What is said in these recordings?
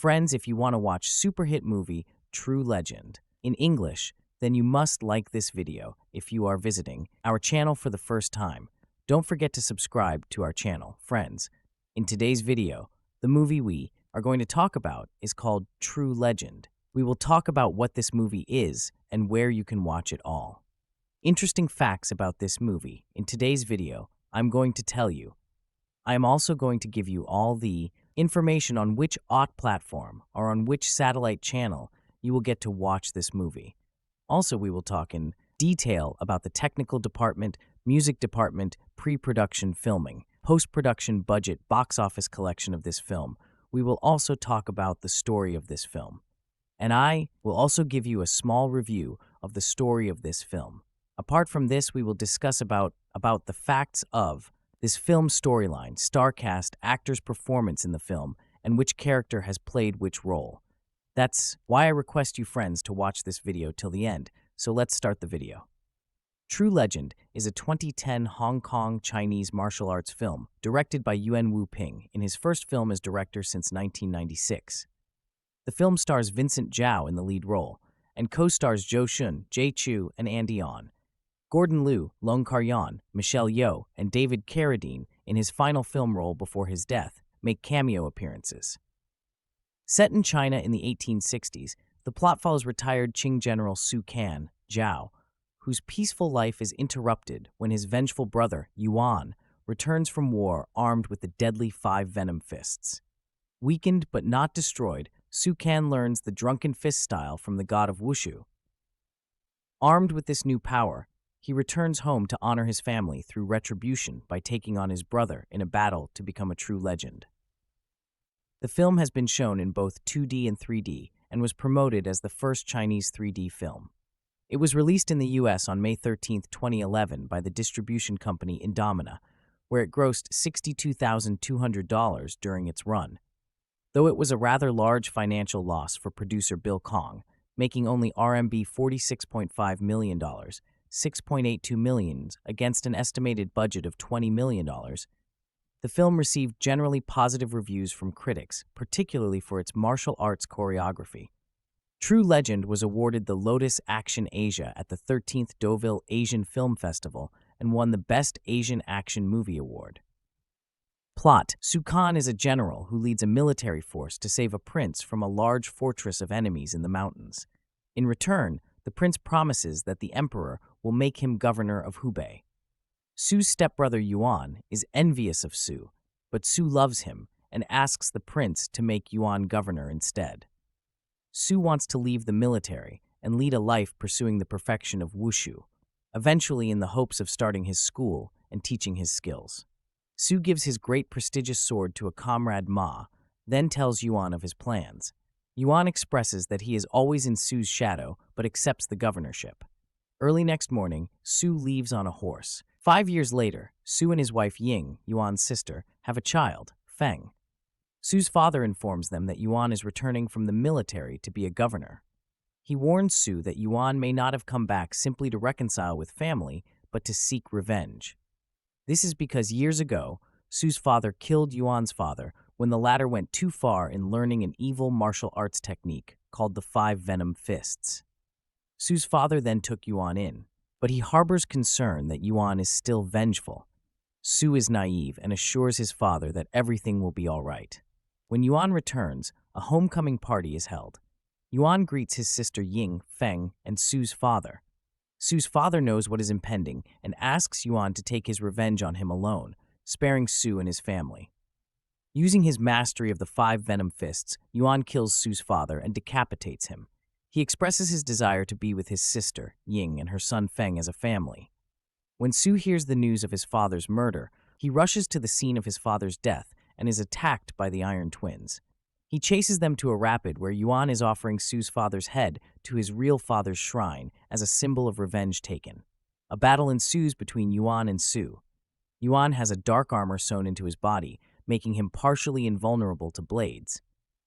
Friends, if you want to watch super hit movie True Legend in English, then you must like this video if you are visiting our channel for the first time. Don't forget to subscribe to our channel, friends. In today's video, the movie we are going to talk about is called True Legend. We will talk about what this movie is and where you can watch it all. Interesting facts about this movie. In today's video, I'm going to tell you. I am also going to give you all the information on which OTT platform or on which satellite channel you will get to watch this movie. Also, we will talk in detail about the technical department, music department, pre-production filming, post-production budget, box office collection of this film. We will also talk about the story of this film. And I will also give you a small review of the story of this film. Apart from this, we will discuss about the facts of this film's storyline, star cast, actors' performance in the film, and which character has played which role. That's why I request you friends to watch this video till the end, so let's start the video. True Legend is a 2010 Hong Kong Chinese martial arts film directed by Yuen in his first film as director since 1996. The film stars Vincent Zhao in the lead role, and co-stars Zhou Xun, Chou, and Yeoh. Gordon Liu, Long Kar-yan, Michelle Yeoh, and David Carradine, in his final film role before his death, make cameo appearances. Set in China in the 1860s, the plot follows retired Qing General Su Can, Zhao, whose peaceful life is interrupted when his vengeful brother, Yuen, returns from war armed with the deadly 5 venom fists. Weakened but not destroyed, Su Can learns the drunken fist style from the god of Wushu. Armed with this new power, he returns home to honor his family through retribution by taking on his brother in a battle to become a true legend. The film has been shown in both 2D and 3D and was promoted as the first Chinese 3D film. It was released in the US on May 13, 2011 by the distribution company Indomina, where it grossed $62,200 during its run. Though it was a rather large financial loss for producer Bill Kong, making only RMB $46.5 million, 6.82 million against an estimated budget of $20 million, the film received generally positive reviews from critics, particularly for its martial arts choreography. True Legend was awarded the Lotus Action Asia at the 13th Deauville Asian Film Festival and won the Best Asian Action Movie Award. Plot: Su Can is a general who leads a military force to save a prince from a large fortress of enemies in the mountains. In return, the prince promises that the emperor will make him governor of Hubei. Su's stepbrother Yuen is envious of Su, but Su loves him and asks the prince to make Yuen governor instead. Su wants to leave the military and lead a life pursuing the perfection of Wushu, eventually in the hopes of starting his school and teaching his skills. Su gives his great prestigious sword to a comrade Ma, then tells Yuen of his plans. Yuen expresses that he is always in Su's shadow but accepts the governorship. Early next morning, Su leaves on a horse. 5 years later, Su and his wife Ying, Yuan's sister, have a child, Feng. Su's father informs them that Yuen is returning from the military to be a governor. He warns Su that Yuen may not have come back simply to reconcile with family, but to seek revenge. This is because years ago, Su's father killed Yuan's father when the latter went too far in learning an evil martial arts technique called the 5 venom fists. Su's father then took Yuen in, but he harbors concern that Yuen is still vengeful. Su is naive and assures his father that everything will be all right. When Yuen returns, a homecoming party is held. Yuen greets his sister Ying, Feng, and Su's father. Su's father knows what is impending and asks Yuen to take his revenge on him alone, sparing Su and his family. Using his mastery of the 5 venom fists, Yuen kills Su's father and decapitates him. He expresses his desire to be with his sister, Ying, and her son Feng as a family. When Su hears the news of his father's murder, he rushes to the scene of his father's death and is attacked by the Iron Twins. He chases them to a rapid where Yuen is offering Su's father's head to his real father's shrine as a symbol of revenge taken. A battle ensues between Yuen and Su. Yuen has a dark armor sewn into his body, making him partially invulnerable to blades.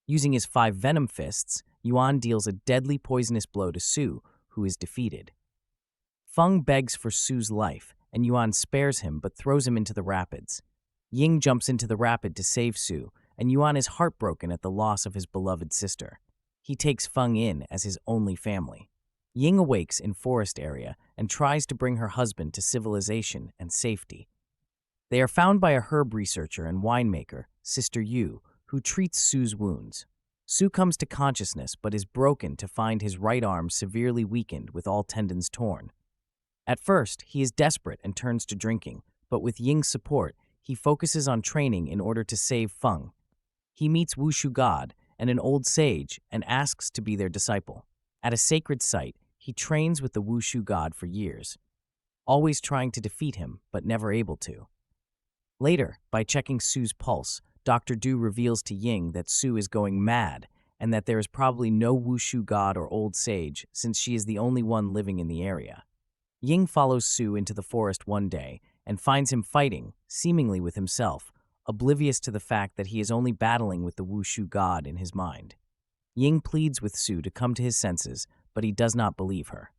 Using his 5 venom fists, Yuen deals a deadly poisonous blow to Su, who is defeated. Feng begs for Su's life, and Yuen spares him but throws him into the rapids. Ying jumps into the rapid to save Su, and Yuan is heartbroken at the loss of his beloved sister. He takes Feng in as his only family. Ying awakes in forest area and tries to bring her husband to civilization and safety. They are found by a herb researcher and winemaker, Sister Yeoh, who treats Su's wounds. Su comes to consciousness but is broken to find his right arm severely weakened with all tendons torn. At first, he is desperate and turns to drinking, but with Ying's support, he focuses on training in order to save Feng. He meets Wushu God and an old sage and asks to be their disciple. At a sacred site, he trains with the Wushu God for years, always trying to defeat him but never able to. Later, by checking Su's pulse, Dr. Du reveals to Ying that Su is going mad and that there is probably no Wushu God or old sage since she is the only one living in the area. Ying follows Su into the forest one day and finds him fighting, seemingly with himself, oblivious to the fact that he is only battling with the Wushu God in his mind. Ying pleads with Su to come to his senses, but he does not believe her.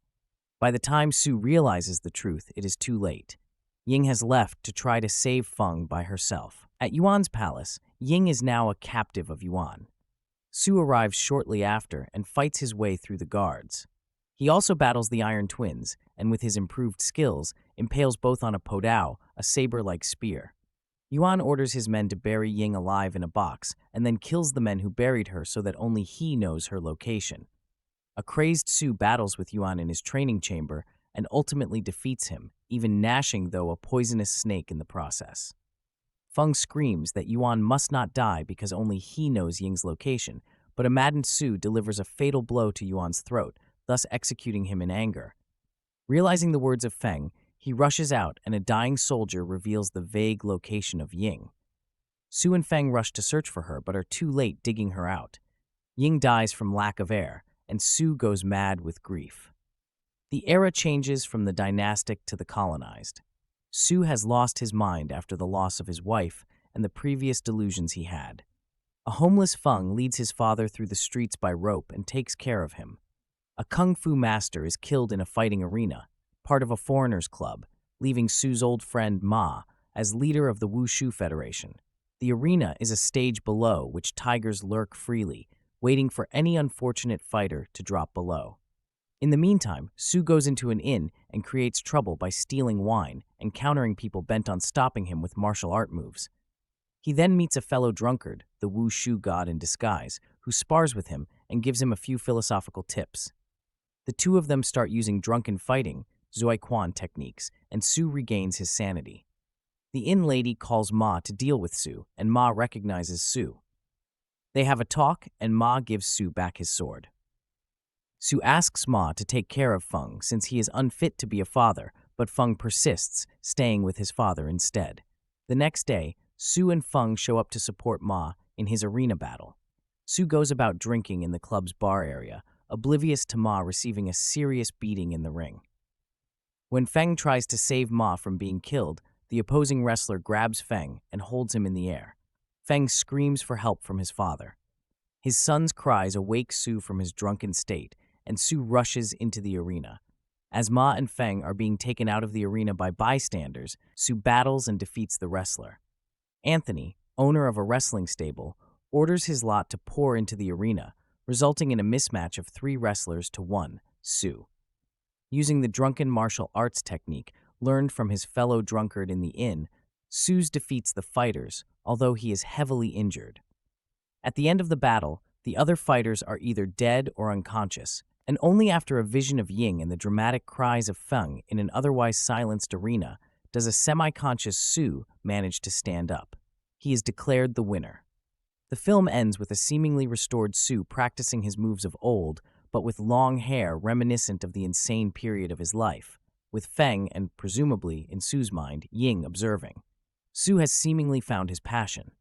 By the time Su realizes the truth, it is too late. Ying has left to try to save Feng by herself. At Yuan's palace, Ying is now a captive of Yuan. Su arrives shortly after and fights his way through the guards. He also battles the Iron Twins, and with his improved skills, impales both on a podao, a saber-like spear. Yuan orders his men to bury Ying alive in a box, and then kills the men who buried her so that only he knows her location. A crazed Su battles with Yuan in his training chamber and ultimately defeats him, even gnashing though a poisonous snake in the process. Feng screams that Yuan must not die because only he knows Ying's location, but a maddened Su delivers a fatal blow to Yuan's throat, thus executing him in anger. Realizing the words of Feng, he rushes out and a dying soldier reveals the vague location of Ying. Su and Feng rush to search for her but are too late digging her out. Ying dies from lack of air, and Su goes mad with grief. The era changes from the dynastic to the colonized. Su has lost his mind after the loss of his wife and the previous delusions he had. A homeless Feng leads his father through the streets by rope and takes care of him. A kung fu master is killed in a fighting arena, part of a foreigners' club, leaving Su's old friend Ma as leader of the Wushu Federation. The arena is a stage below which tigers lurk freely, waiting for any unfortunate fighter to drop below. In the meantime, Su goes into an inn and creates trouble by stealing wine and countering people bent on stopping him with martial art moves. He then meets a fellow drunkard, the Wushu God in disguise, who spars with him and gives him a few philosophical tips. The two of them start using drunken fighting, Zuaiquan techniques, and Su regains his sanity. The inn lady calls Ma to deal with Su, and Ma recognizes Su. They have a talk, and Ma gives Su back his sword. Su asks Ma to take care of Feng since he is unfit to be a father, but Feng persists, staying with his father instead. The next day, Su and Feng show up to support Ma in his arena battle. Su goes about drinking in the club's bar area, oblivious to Ma receiving a serious beating in the ring. When Feng tries to save Ma from being killed, the opposing wrestler grabs Feng and holds him in the air. Feng screams for help from his father. His son's cries awake Su from his drunken state, and Su rushes into the arena. As Ma and Feng are being taken out of the arena by bystanders, Su battles and defeats the wrestler. Anthony, owner of a wrestling stable, orders his lot to pour into the arena, resulting in a mismatch of 3 wrestlers to 1, Su. Using the drunken martial arts technique learned from his fellow drunkard in the inn, Su defeats the fighters, although he is heavily injured. At the end of the battle, the other fighters are either dead or unconscious, and only after a vision of Ying and the dramatic cries of Feng in an otherwise silenced arena does a semi-conscious Su manage to stand up. He is declared the winner. The film ends with a seemingly restored Su practicing his moves of old, but with long hair reminiscent of the insane period of his life, with Feng and, presumably, in Su's mind, Ying observing. Su has seemingly found his passion.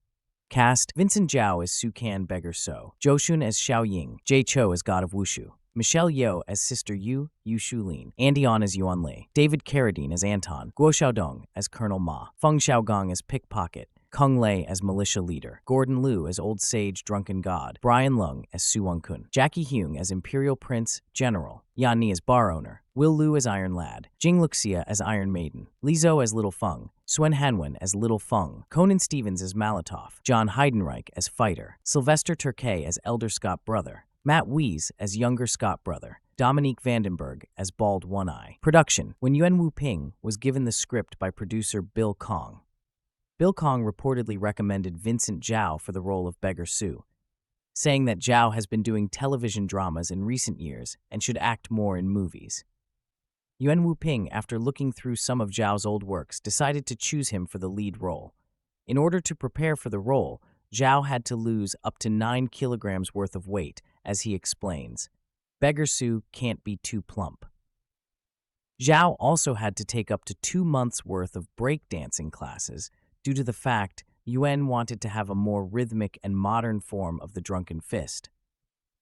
Cast: Vincent Zhao as Su Can Beggar So, Zhou Xun as Xiao Ying, Chou as God of Wushu, Michelle Yeoh as Sister Yu, Yu Shulin, Andy On as Yuan Li, David Carradine as Anton, Guo Xiaodong as Colonel Ma, Feng Xiaogong as Pickpocket, Kung Lei as Militia Leader, Gordon Liu as Old Sage Drunken God, Brian Leung as Su Kun, Jackie Huang as Imperial Prince General, Yan Ni as Bar Owner, Will Liu as Iron Lad, Jing Luxia as Iron Maiden, Li Zhou as Little Feng, Swen Hanwen as Little Feng, Conan Stevens as Malatov, John Heidenreich as Fighter, Sylvester Turkay as Elder Scott Brother, Matt Weiss as Younger Scott Brother, Dominique Vandenberg as Bald One-Eye. Production. When Yuen Wu-ping was given the script by producer Bill Kong, Bill Kong reportedly recommended Vincent Zhao for the role of Beggar Sue, saying that Zhao has been doing television dramas in recent years and should act more in movies. Yuen Wu-ping, after looking through some of Zhao's old works, decided to choose him for the lead role. In order to prepare for the role, Zhao had to lose up to 9 kilograms worth of weight, as he explains. Beggar Sue can't be too plump. Zhao also had to take up to 2 months' worth of breakdancing classes due to the fact Yuen wanted to have a more rhythmic and modern form of the drunken fist.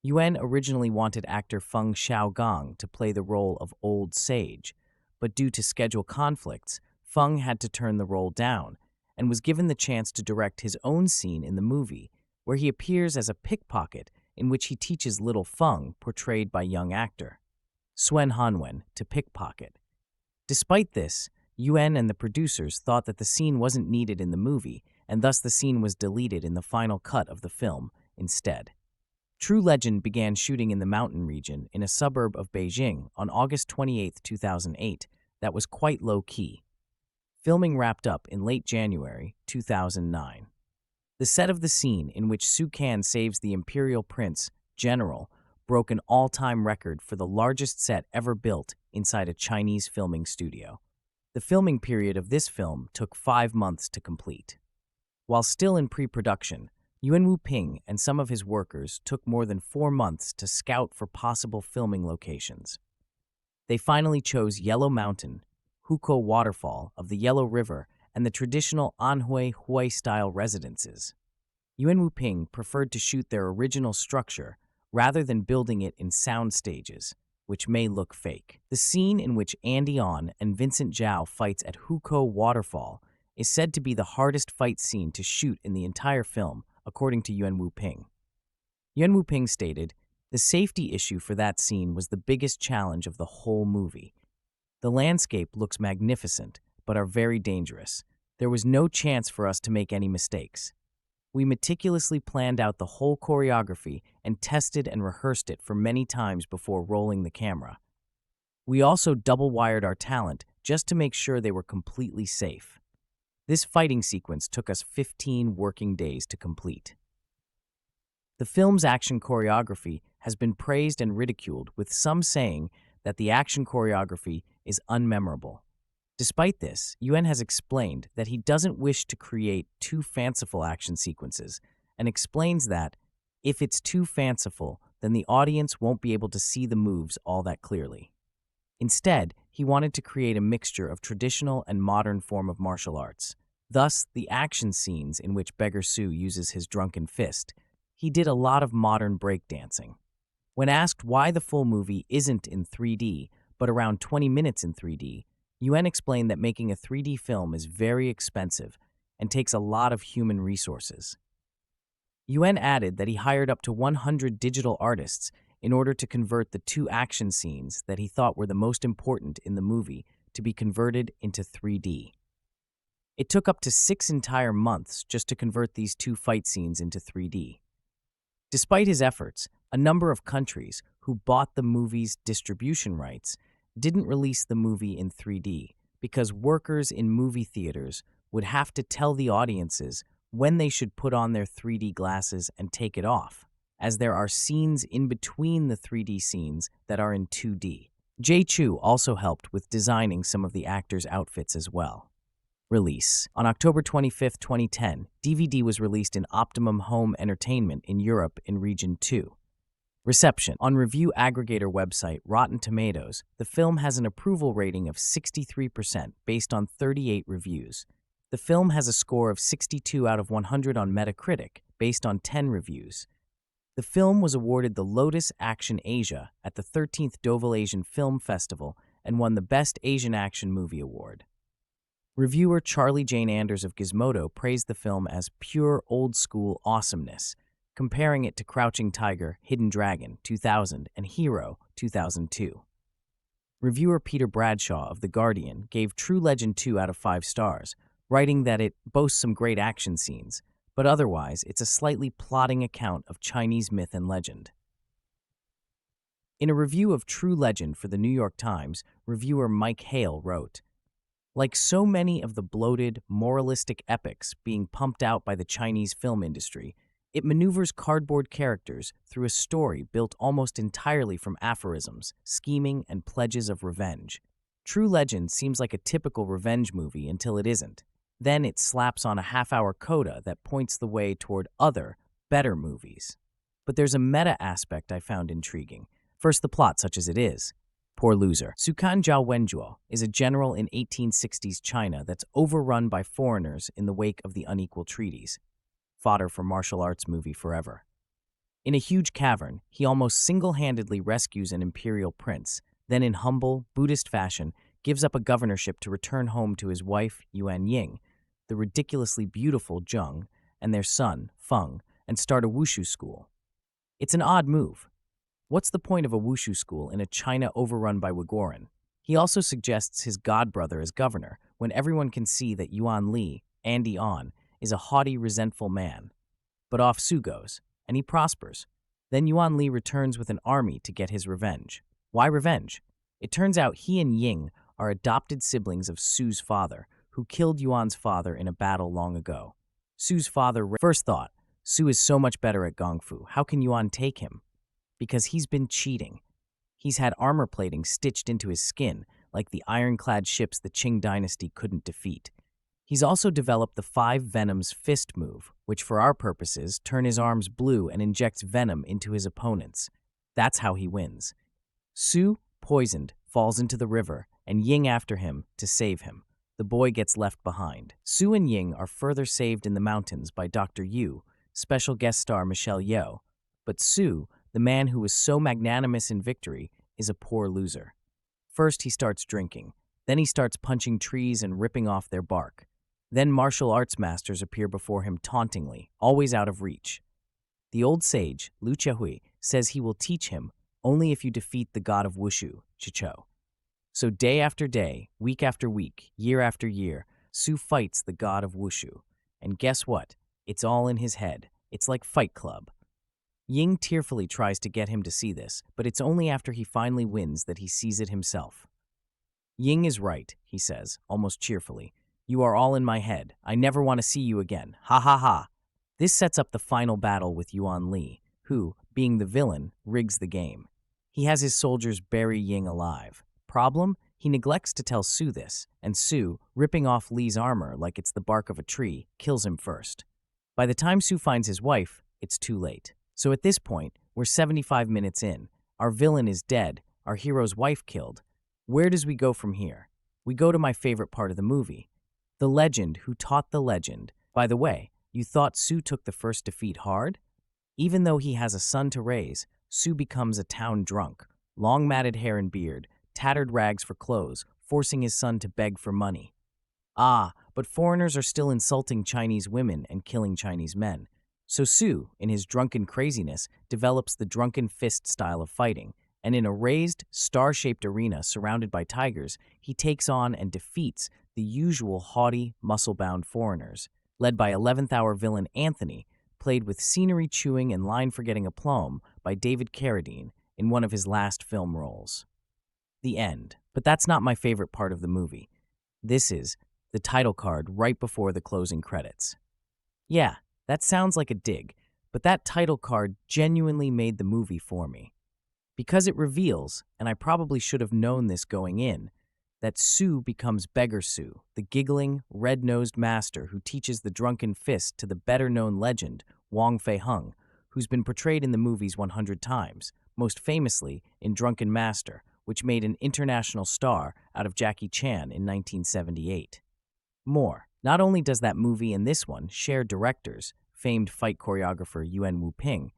Yuen originally wanted actor Feng Xiaogang to play the role of Old Sage, but due to schedule conflicts, Feng had to turn the role down and was given the chance to direct his own scene in the movie, where he appears as a pickpocket in which he teaches Little Feng, portrayed by young actor Swen Hanwen, to pickpocket. Despite this, Yuen and the producers thought that the scene wasn't needed in the movie, and thus the scene was deleted in the final cut of the film instead. True Legend began shooting in the mountain region in a suburb of Beijing on August 28, 2008, that was quite low-key. Filming wrapped up in late January 2009. The set of the scene in which Su Can saves the Imperial Prince, General, broke an all-time record for the largest set ever built inside a Chinese filming studio. The filming period of this film took 5 months to complete. While still in pre-production, Yuen Wu-ping and some of his workers took more than 4 months to scout for possible filming locations. They finally chose Yellow Mountain, Hukou Waterfall of the Yellow River, and the traditional Anhui Hui-style residences. Yuen Wu-ping preferred to shoot their original structure rather than building it in sound stages, which may look fake. The scene in which Andy On and Vincent Zhao fights at Hukou Waterfall is said to be the hardest fight scene to shoot in the entire film, according to Yuen Wu-ping. Yuen Wu-ping stated, "The safety issue for that scene was the biggest challenge of the whole movie. The landscape looks magnificent, but are very dangerous. There was no chance for us to make any mistakes. We meticulously planned out the whole choreography and tested and rehearsed it for many times before rolling the camera. We also double-wired our talent just to make sure they were completely safe. This fighting sequence took us 15 working days to complete." The film's action choreography has been praised and ridiculed, with some saying that the action choreography is unmemorable. Despite this, Yuen has explained that he doesn't wish to create too fanciful action sequences, and explains that, if it's too fanciful, then the audience won't be able to see the moves all that clearly. Instead, he wanted to create a mixture of traditional and modern form of martial arts. Thus, the action scenes in which Beggar Sue uses his drunken fist, he did a lot of modern breakdancing. When asked why the full movie isn't in 3D, but around 20 minutes in 3D, Yuen explained that making a 3D film is very expensive and takes a lot of human resources. Yuen added that he hired up to 100 digital artists in order to convert the 2 action scenes that he thought were the most important in the movie to be converted into 3D. It took up to 6 entire months just to convert these 2 fight scenes into 3D. Despite his efforts, a number of countries who bought the movie's distribution rights didn't release the movie in 3D because workers in movie theaters would have to tell the audiences when they should put on their 3D glasses and take it off, as there are scenes in between the 3D scenes that are in 2D. Chou also helped with designing some of the actors' outfits as well. Release. On October 25, 2010, DVD was released in Optimum Home Entertainment in Europe in Region 2. Reception. On review aggregator website Rotten Tomatoes, the film has an approval rating of 63% based on 38 reviews. The film has a score of 62 out of 100 on Metacritic based on 10 reviews. The film was awarded the Lotus Action Asia at the 13th Deauville Asian Film Festival and won the Best Asian Action Movie Award. Reviewer Charlie Jane Anders of Gizmodo praised the film as pure old-school awesomeness, comparing it to Crouching Tiger, Hidden Dragon 2000 and Hero 2002. Reviewer Peter Bradshaw of The Guardian gave True Legend 2 out of 5 stars, writing that it boasts some great action scenes, but otherwise it's a slightly plodding account of Chinese myth and legend. In a review of True Legend for the New York Times, reviewer Mike Hale wrote, "Like so many of the bloated, moralistic epics being pumped out by the Chinese film industry, it maneuvers cardboard characters through a story built almost entirely from aphorisms, scheming, and pledges of revenge. True Legend seems like a typical revenge movie until it isn't. Then it slaps on a half-hour coda that points the way toward other, better movies. But there's a meta aspect I found intriguing. First, the plot, such as it is. Poor loser. Sukan Zhao Wenjuo is a general in 1860s China that's overrun by foreigners in the wake of the unequal treaties. Fodder for martial arts movie forever. In a huge cavern, he almost single-handedly rescues an imperial prince, then in humble, Buddhist fashion, gives up a governorship to return home to his wife, Yuen, the ridiculously beautiful Zhang, and their son, Feng, and start a wushu school. It's an odd move. What's the point of a wushu school in a China overrun by Uyghurs? He also suggests his godbrother as governor, when everyone can see that Yuan Li, Andy On, is a haughty, resentful man. But off Su goes, and he prospers. Then Yuan Li returns with an army to get his revenge. Why revenge? It turns out he and Ying are adopted siblings of Su's father, who killed Yuan's father in a battle long ago. Su's father first thought, Su is so much better at Gong Fu, how can Yuan take him? Because he's been cheating. He's had armor plating stitched into his skin, like the ironclad ships the Qing dynasty couldn't defeat. He's also developed the 5 Venoms fist move, which for our purposes turn his arms blue and injects venom into his opponents. That's how he wins. Su, poisoned, falls into the river, and Ying after him to save him. The boy gets left behind. Su and Ying are further saved in the mountains by Dr. Yu, special guest star Michelle Yeoh. But Su, the man who was so magnanimous in victory, is a poor loser. First he starts drinking. Then he starts punching trees and ripping off their bark. Then martial arts masters appear before him tauntingly, always out of reach. The old sage, Lu Chehui, says he will teach him only if you defeat the god of Wushu, Chou. So day after day, week after week, year after year, Su fights the god of Wushu. And guess what? It's all in his head. It's like Fight Club. Ying tearfully tries to get him to see this, but it's only after he finally wins that he sees it himself. Ying is right, he says, almost cheerfully. You are all in my head. I never want to see you again. Ha ha ha. This sets up the final battle with Yuan Li, who, being the villain, rigs the game. He has his soldiers bury Ying alive. Problem? He neglects to tell Su this, and Su, ripping off Li's armor like it's the bark of a tree, kills him first. By the time Su finds his wife, it's too late. So at this point, we're 75 minutes in. Our villain is dead, our hero's wife killed. Where does we go from here? We go to my favorite part of the movie. The legend who taught the legend. By the way, you thought Su took the first defeat hard? Even though he has a son to raise, Su becomes a town drunk. Long matted hair and beard, tattered rags for clothes, forcing his son to beg for money. Ah, but foreigners are still insulting Chinese women and killing Chinese men. So Su, in his drunken craziness, develops the drunken fist style of fighting, and in a raised, star-shaped arena surrounded by tigers, he takes on and defeats the usual haughty, muscle-bound foreigners, led by 11th hour villain Anthony, played with scenery-chewing and line-forgetting aplomb by David Carradine in one of his last film roles. The end. But that's not my favorite part of the movie. This is the title card right before the closing credits. Yeah, that sounds like a dig, but that title card genuinely made the movie for me. Because it reveals, and I probably should have known this going in, that Su becomes Beggar Su, the giggling, red-nosed master who teaches the drunken fist to the better-known legend, Wong Fei-hung, who's been portrayed in the movies 100 times, most famously in Drunken Master, which made an international star out of Jackie Chan in 1978. More, not only does that movie and this one share directors, famed fight choreographer Yuen Wu-ping,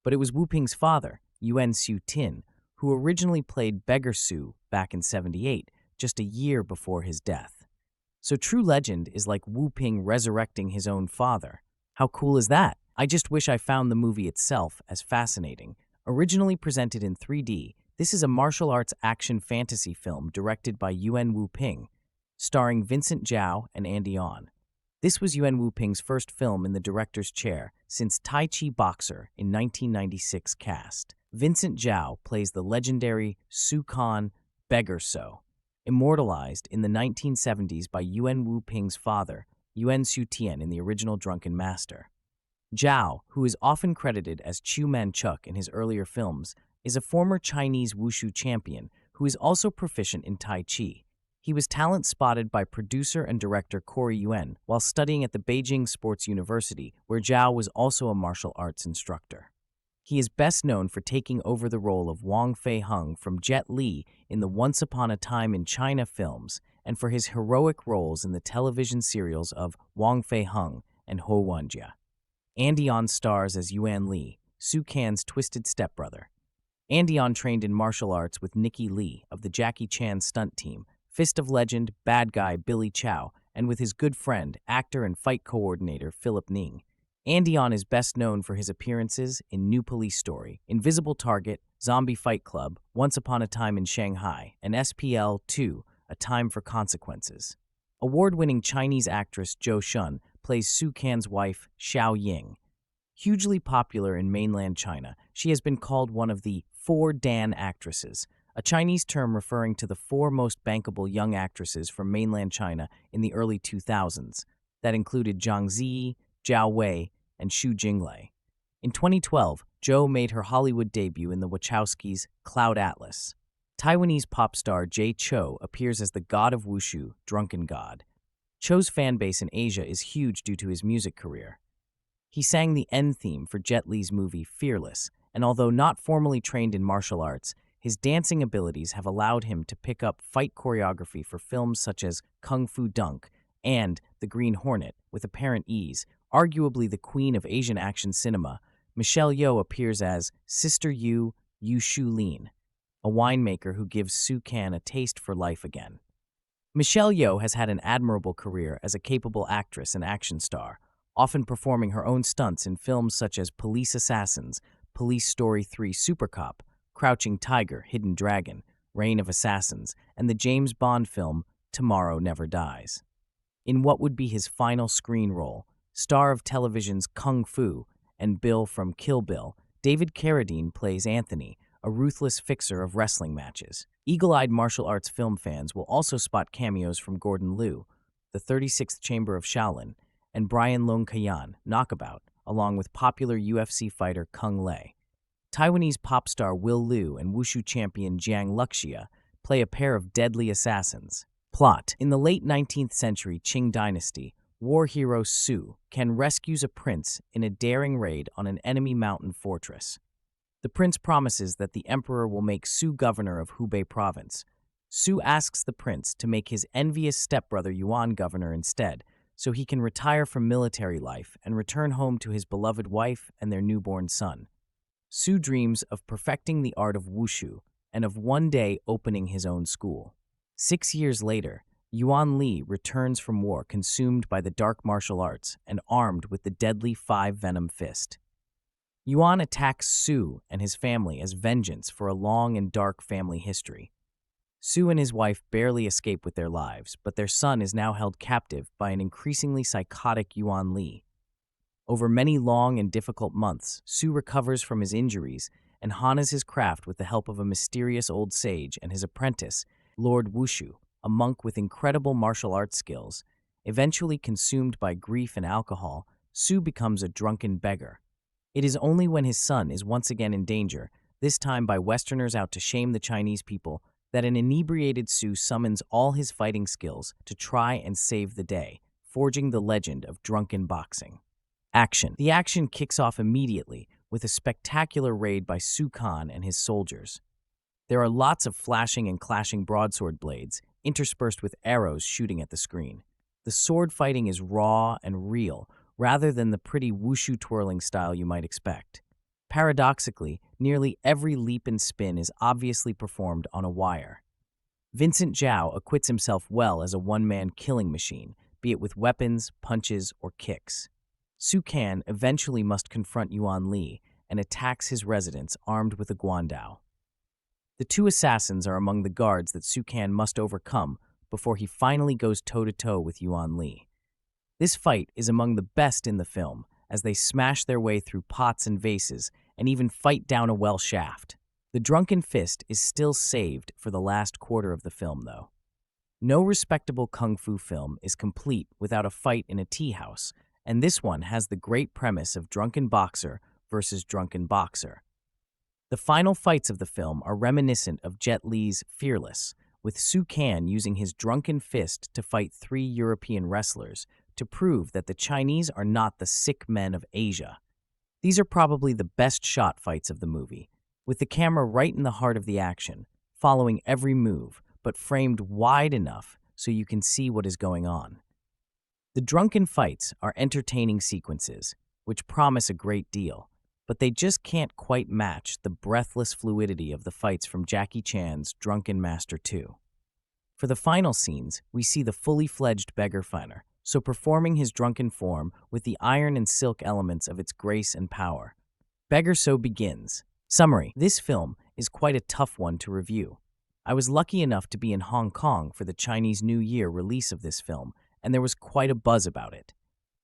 but it was Wu-ping's father, Yuen Xiu-tin, who originally played Beggar Su back in '78, just a year before his death. So True Legend is like Wu-ping resurrecting his own father. How cool is that? I just wish I found the movie itself as fascinating. Originally presented in 3D, this is a martial arts action fantasy film directed by Yuen Wu-ping, starring Vincent Zhao and Andy On. This was Yuen Wuping's first film in the director's chair since Tai Chi Boxer in 1996 cast. Vincent Zhao plays the legendary Su Kan Beggar So, immortalized in the 1970s by Yuen Wuping's father, Yuen Tian, in the original Drunken Master. Zhao, who is often credited as Chu Manchuk in his earlier films, is a former Chinese wushu champion who is also proficient in Tai Chi. He was talent spotted by producer and director Corey Yuen while studying at the Beijing Sports University, where Zhao was also a martial arts instructor. He is best known for taking over the role of Wang Fei Hung from Jet Li in the Once Upon a Time in China films and for his heroic roles in the television serials of Wang Fei Hung and Ho Wenjia. Andion stars as Yuan Li, Su Can's twisted stepbrother. Andion trained in martial arts with Nicky Lee of the Jackie Chan stunt team, Fist of Legend, bad guy Billy Chow, and with his good friend, actor and fight coordinator Philip Ning. Andion is best known for his appearances in New Police Story, Invisible Target, Zombie Fight Club, Once Upon a Time in Shanghai, and SPL 2, A Time for Consequences. Award-winning Chinese actress Zhou Xun plays Su Can's wife, Xiao Ying. Hugely popular in mainland China, she has been called one of the 4 Dan actresses, a Chinese term referring to the 4 most bankable young actresses from mainland China in the early 2000s, that included Zhang Ziyi, Zhao Wei, and Xu Jinglei. In 2012, Zhou made her Hollywood debut in the Wachowskis' Cloud Atlas. Taiwanese pop star Chou appears as the god of wushu, Drunken God. Chou's fanbase in Asia is huge due to his music career. He sang the end theme for Jet Li's movie Fearless, and although not formally trained in martial arts, his dancing abilities have allowed him to pick up fight choreography for films such as Kung Fu Dunk and The Green Hornet with apparent ease. Arguably the queen of Asian action cinema, Michelle Yeoh appears as Sister Yu Shulin, a winemaker who gives Su Can a taste for life again. Michelle Yeoh has had an admirable career as a capable actress and action star, often performing her own stunts in films such as Police Assassins, Police Story 3 Super Cop, Crouching Tiger, Hidden Dragon, Reign of Assassins, and the James Bond film Tomorrow Never Dies. In what would be his final screen role, star of television's Kung Fu and Bill from Kill Bill, David Carradine plays Anthony, a ruthless fixer of wrestling matches. Eagle-eyed martial arts film fans will also spot cameos from Gordon Liu, the 36th Chamber of Shaolin, and Brian Long Kayan, Knockabout, along with popular UFC fighter Kung Lei. Taiwanese pop star Will Liu and wushu champion Jiang Luxia play a pair of deadly assassins. Plot: in the late 19th century Qing dynasty, war hero Su Can rescues a prince in a daring raid on an enemy mountain fortress. The prince promises that the emperor will make Su governor of Hubei province. Su asks the prince to make his envious stepbrother Yuan governor instead, so he can retire from military life and return home to his beloved wife and their newborn son. Su dreams of perfecting the art of wushu and of one day opening his own school. 6 years later, Yuan Li returns from war consumed by the dark martial arts and armed with the deadly 5-venom fist. Yuan attacks Su and his family as vengeance for a long and dark family history. Su and his wife barely escape with their lives, but their son is now held captive by an increasingly psychotic Yuan Li. Over many long and difficult months, Su recovers from his injuries and hones his craft with the help of a mysterious old sage and his apprentice, Lord Wushu, a monk with incredible martial arts skills. Eventually consumed by grief and alcohol, Su becomes a drunken beggar. It is only when his son is once again in danger, this time by Westerners out to shame the Chinese people, that an inebriated Su summons all his fighting skills to try and save the day, forging the legend of drunken boxing. Action. The action kicks off immediately with a spectacular raid by Su Can and his soldiers. There are lots of flashing and clashing broadsword blades, interspersed with arrows shooting at the screen. The sword fighting is raw and real, rather than the pretty wushu twirling style you might expect. Paradoxically, nearly every leap and spin is obviously performed on a wire. Vincent Zhao acquits himself well as a one-man killing machine, be it with weapons, punches, or kicks. Su Can eventually must confront Yuan Li and attacks his residence armed with a guandao. The 2 assassins are among the guards that Su Can must overcome before he finally goes toe-to-toe with Yuan Li. This fight is among the best in the film, as they smash their way through pots and vases and even fight down a well shaft. The drunken fist is still saved for the last quarter of the film, though. No respectable kung fu film is complete without a fight in a tea house, and this one has the great premise of drunken boxer versus drunken boxer. The final fights of the film are reminiscent of Jet Li's Fearless, with Su Can using his drunken fist to fight 3 European wrestlers to prove that the Chinese are not the sick men of Asia. These are probably the best shot fights of the movie, with the camera right in the heart of the action, following every move, but framed wide enough so you can see what is going on. The drunken fights are entertaining sequences, which promise a great deal, but they just can't quite match the breathless fluidity of the fights from Jackie Chan's Drunken Master 2. For the final scenes, we see the fully fledged beggar fighter, so performing his drunken form with the iron and silk elements of its grace and power. Beggar So begins. Summary: this film is quite a tough one to review. I was lucky enough to be in Hong Kong for the Chinese New Year release of this film, and there was quite a buzz about it.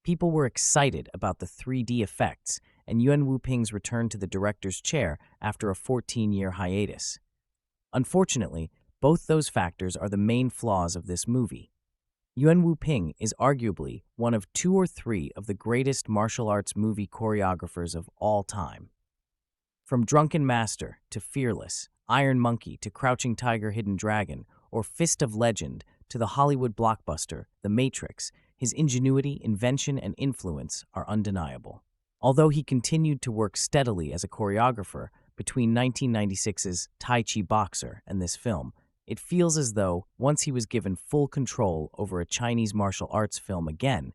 People were excited about the 3D effects and Yuen Wuping's return to the director's chair after a 14-year hiatus. Unfortunately, both those factors are the main flaws of this movie. Yuen Wuping is arguably one of 2 or 3 of the greatest martial arts movie choreographers of all time. From Drunken Master to Fearless, Iron Monkey to Crouching Tiger, Hidden Dragon, or Fist of Legend to the Hollywood blockbuster, The Matrix, his ingenuity, invention, and influence are undeniable. Although he continued to work steadily as a choreographer between 1996's Tai Chi Boxer and this film, it feels as though, once he was given full control over a Chinese martial arts film again,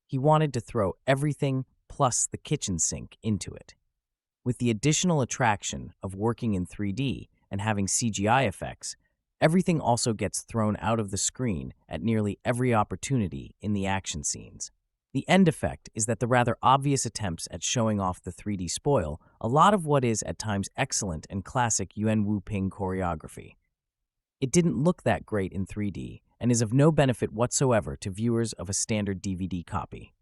he wanted to throw everything plus the kitchen sink into it. With the additional attraction of working in 3D and having CGI effects, everything also gets thrown out of the screen at nearly every opportunity in the action scenes. The end effect is that the rather obvious attempts at showing off the 3D spoil a lot of what is at times excellent and classic Yuen Wuping choreography. It didn't look that great in 3D and is of no benefit whatsoever to viewers of a standard DVD copy.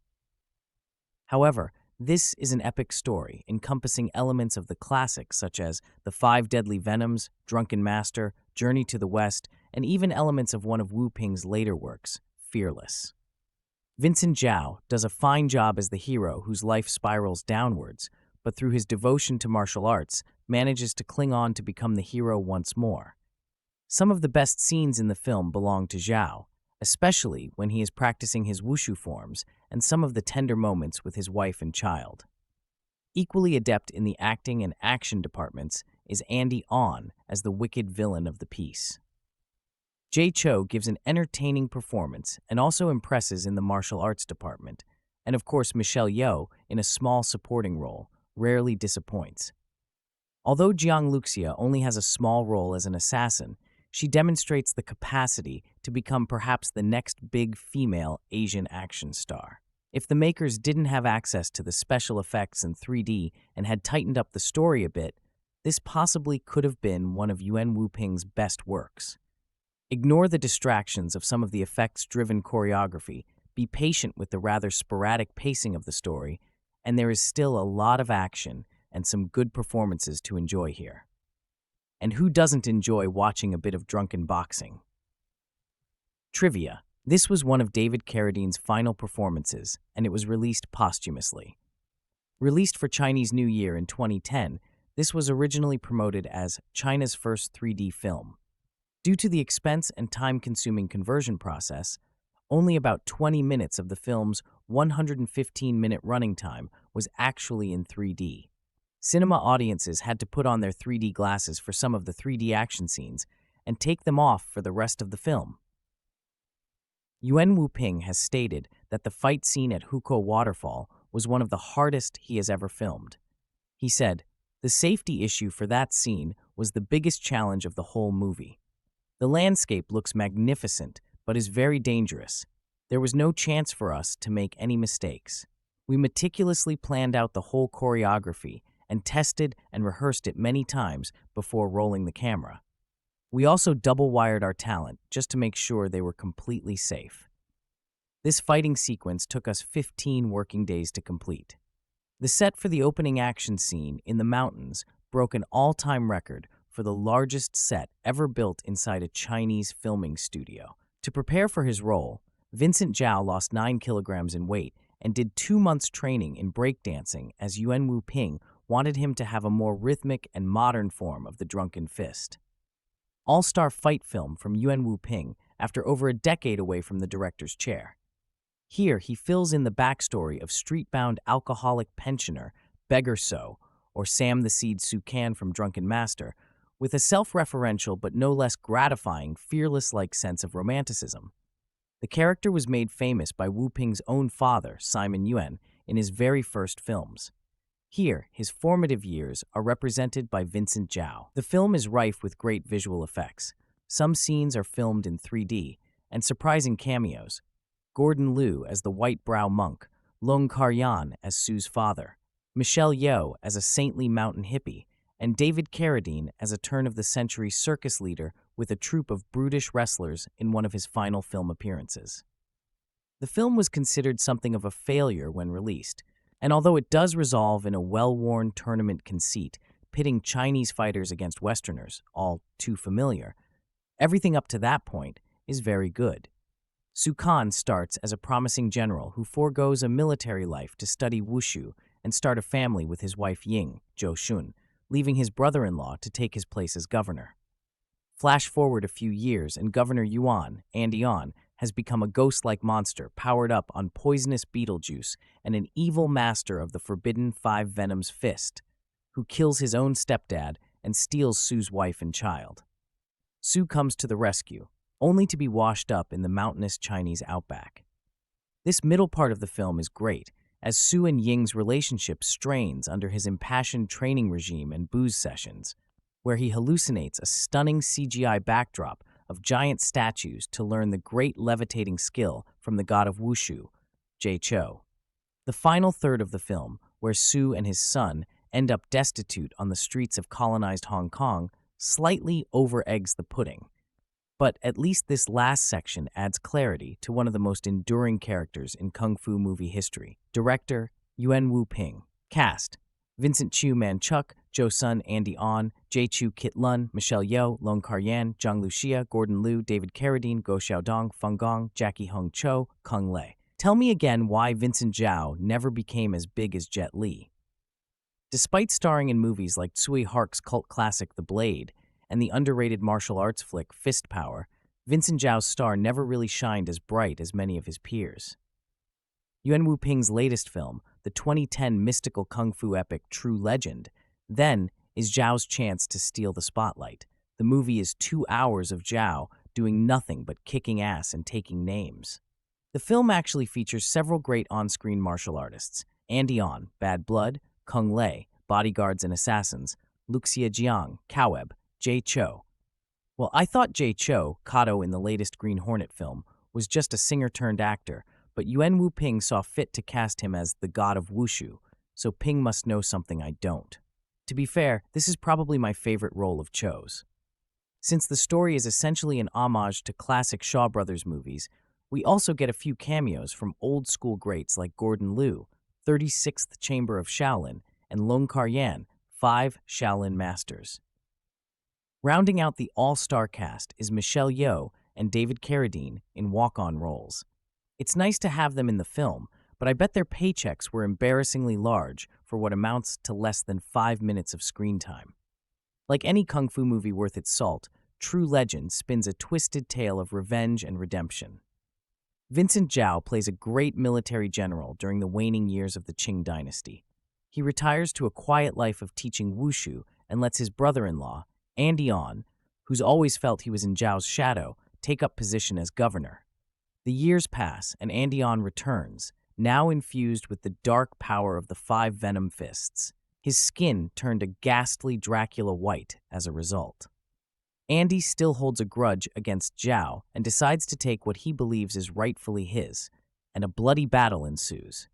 However, this is an epic story encompassing elements of the classics such as The 5 Deadly Venoms, Drunken Master, Journey to the West, and even elements of one of Wu Ping's later works, Fearless. Vincent Zhao does a fine job as the hero whose life spirals downwards, but through his devotion to martial arts, manages to cling on to become the hero once more. Some of the best scenes in the film belong to Zhao, especially when he is practicing his wushu forms and some of the tender moments with his wife and child. Equally adept in the acting and action departments is Andy On as the wicked villain of the piece. Chou gives an entertaining performance and also impresses in the martial arts department, and of course Michelle Yeoh, in a small supporting role, rarely disappoints. Although Jiang Luxia only has a small role as an assassin, she demonstrates the capacity to become perhaps the next big female Asian action star. If the makers didn't have access to the special effects in 3D and had tightened up the story a bit, this possibly could have been one of Yuen Wuping's best works. Ignore the distractions of some of the effects-driven choreography, be patient with the rather sporadic pacing of the story, and there is still a lot of action and some good performances to enjoy here. And who doesn't enjoy watching a bit of drunken boxing? Trivia: this was one of David Carradine's final performances, and it was released posthumously. Released for Chinese New Year in 2010, this was originally promoted as China's first 3D film. Due to the expense and time-consuming conversion process, only about 20 minutes of the film's 115-minute running time was actually in 3D. Cinema audiences had to put on their 3D glasses for some of the 3D action scenes and take them off for the rest of the film. Yuen Wuping has stated that the fight scene at Hukou Waterfall was one of the hardest he has ever filmed. He said, "The safety issue for that scene was the biggest challenge of the whole movie. The landscape looks magnificent, but is very dangerous. There was no chance for us to make any mistakes. We meticulously planned out the whole choreography and tested and rehearsed it many times before rolling the camera. We also double-wired our talent just to make sure they were completely safe." This fighting sequence took us 15 working days to complete. The set for the opening action scene in the mountains broke an all-time record for the largest set ever built inside a Chinese filming studio. To prepare for his role, Vincent Zhao lost 9 kilograms in weight and did 2 months training in breakdancing as Yuen Wu-ping wanted him to have a more rhythmic and modern form of the drunken fist. All-star fight film from Yuen Wu-ping after over a decade away from the director's chair. Here, he fills in the backstory of street-bound alcoholic pensioner Beggar So, or Sam the Seed Sukan from Drunken Master, with a self-referential but no less gratifying, fearless-like sense of romanticism. The character was made famous by Wu Ping's own father, Simon Yuen, in his very first films. Here, his formative years are represented by Vincent Zhao. The film is rife with great visual effects. Some scenes are filmed in 3D, and surprising cameos. Gordon Liu as the White Brow Monk, Long Kar-yan as Sue's father, Michelle Yeoh as a saintly mountain hippie, and David Carradine as a turn-of-the-century circus leader with a troupe of brutish wrestlers in one of his final film appearances. The film was considered something of a failure when released, and although it does resolve in a well-worn tournament conceit, pitting Chinese fighters against Westerners, all too familiar, everything up to that point is very good. Su Kan starts as a promising general who forgoes a military life to study wushu and start a family with his wife Ying, Zhou Xun, leaving his brother-in-law to take his place as governor. Flash forward a few years and Governor Yuen, Andy On, has become a ghost-like monster powered up on poisonous beetle juice and an evil master of the forbidden 5 Venoms fist, who kills his own stepdad and steals Sue's wife and child. Su comes to the rescue, only to be washed up in the mountainous Chinese outback. This middle part of the film is great, as Su and Ying's relationship strains under his impassioned training regime and booze sessions, where he hallucinates a stunning CGI backdrop of giant statues to learn the great levitating skill from the god of wushu, Chou. The final third of the film, where Su and his son end up destitute on the streets of colonized Hong Kong, slightly over-eggs the pudding. But at least this last section adds clarity to one of the most enduring characters in Kung Fu movie history. Director, Yuen Wu-ping. Cast, Vincent Chu Man Chuk, Zhou Xun Andy On, Jay Chu Kit Lun, Michelle Yeoh, Long Kar-yan, Zhang Lucia, Gordon Liu, David Carradine, Guo Xiaodong, Feng Gong, Jackie Hung Cho, Kung Lei. Tell me again why Vincent Zhao never became as big as Jet Li. Despite starring in movies like Tsui Hark's cult classic The Blade, and the underrated martial arts flick Fist Power, Vincent Zhao's star never really shined as bright as many of his peers. Yuen Wu-ping's latest film, the 2010 mystical kung fu epic True Legend, then is Zhao's chance to steal the spotlight. The movie is 2 hours of Zhao doing nothing but kicking ass and taking names. The film actually features several great on-screen martial artists: Andy On, Bad Blood, Kung Lei, Bodyguards and Assassins, Luxia Jiang, Kaweb, Jay Chou. Well, I thought Jay Chou, Kato in the latest Green Hornet film, was just a singer-turned-actor, but Yuen Wu-ping saw fit to cast him as the god of wushu, so Ping must know something I don't. To be fair, this is probably my favorite role of Chou's. Since the story is essentially an homage to classic Shaw Brothers movies, we also get a few cameos from old-school greats like Gordon Liu, 36th Chamber of Shaolin, and Long Kar-yan, 5 Shaolin Masters. Rounding out the all-star cast is Michelle Yeoh and David Carradine in walk-on roles. It's nice to have them in the film, but I bet their paychecks were embarrassingly large for what amounts to less than 5 minutes of screen time. Like any kung fu movie worth its salt, True Legend spins a twisted tale of revenge and redemption. Vincent Zhao plays a great military general during the waning years of the Qing dynasty. He retires to a quiet life of teaching wushu and lets his brother-in-law, Andy On, who's always felt he was in Zhao's shadow, take up position as governor. The years pass, and Andy On returns, now infused with the dark power of the 5 Venom fists. His skin turned a ghastly Dracula white as a result. Andy still holds a grudge against Zhao and decides to take what he believes is rightfully his, and a bloody battle ensues.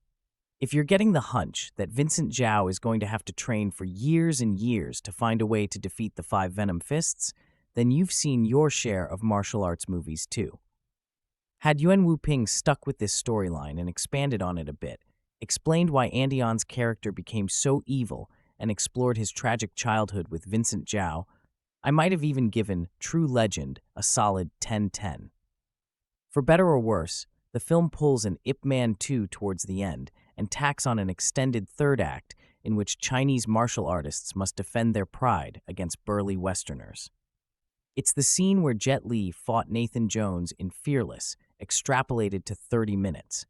If you're getting the hunch that Vincent Zhao is going to have to train for years and years to find a way to defeat the 5 Venom fists, then you've seen your share of martial arts movies too. Had Yuen Wu-ping stuck with this storyline and expanded on it a bit, explained why Andion's character became so evil, and explored his tragic childhood with Vincent Zhao, I might have even given True Legend a solid 10/10. For better or worse, the film pulls an Ip Man 2 towards the end and tacks on an extended third act in which Chinese martial artists must defend their pride against burly Westerners. It's the scene where Jet Li fought Nathan Jones in Fearless, extrapolated to 30 minutes.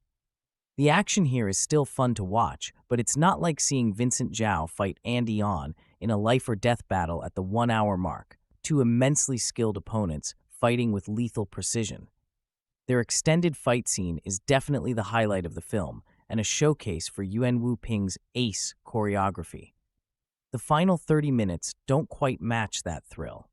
The action here is still fun to watch, but it's not like seeing Vincent Zhao fight Andy On in a life-or-death battle at the 1-hour mark, two immensely skilled opponents fighting with lethal precision. Their extended fight scene is definitely the highlight of the film and a showcase for Yuen Wu-ping's ace choreography. The final 30 minutes don't quite match that thrill.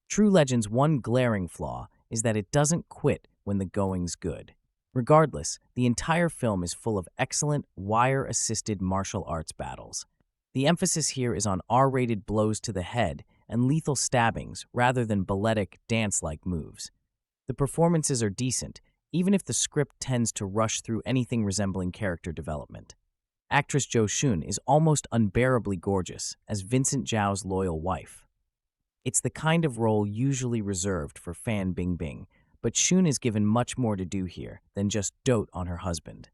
True Legend's one glaring flaw is that it doesn't quit when the going's good. Regardless, the entire film is full of excellent, wire-assisted martial arts battles. The emphasis here is on R-rated blows to the head and lethal stabbings rather than balletic, dance-like moves. The performances are decent, even if the script tends to rush through anything resembling character development. Actress Zhou Xun is almost unbearably gorgeous as Vincent Zhao's loyal wife. It's the kind of role usually reserved for Fan Bingbing, but Xun is given much more to do here than just dote on her husband.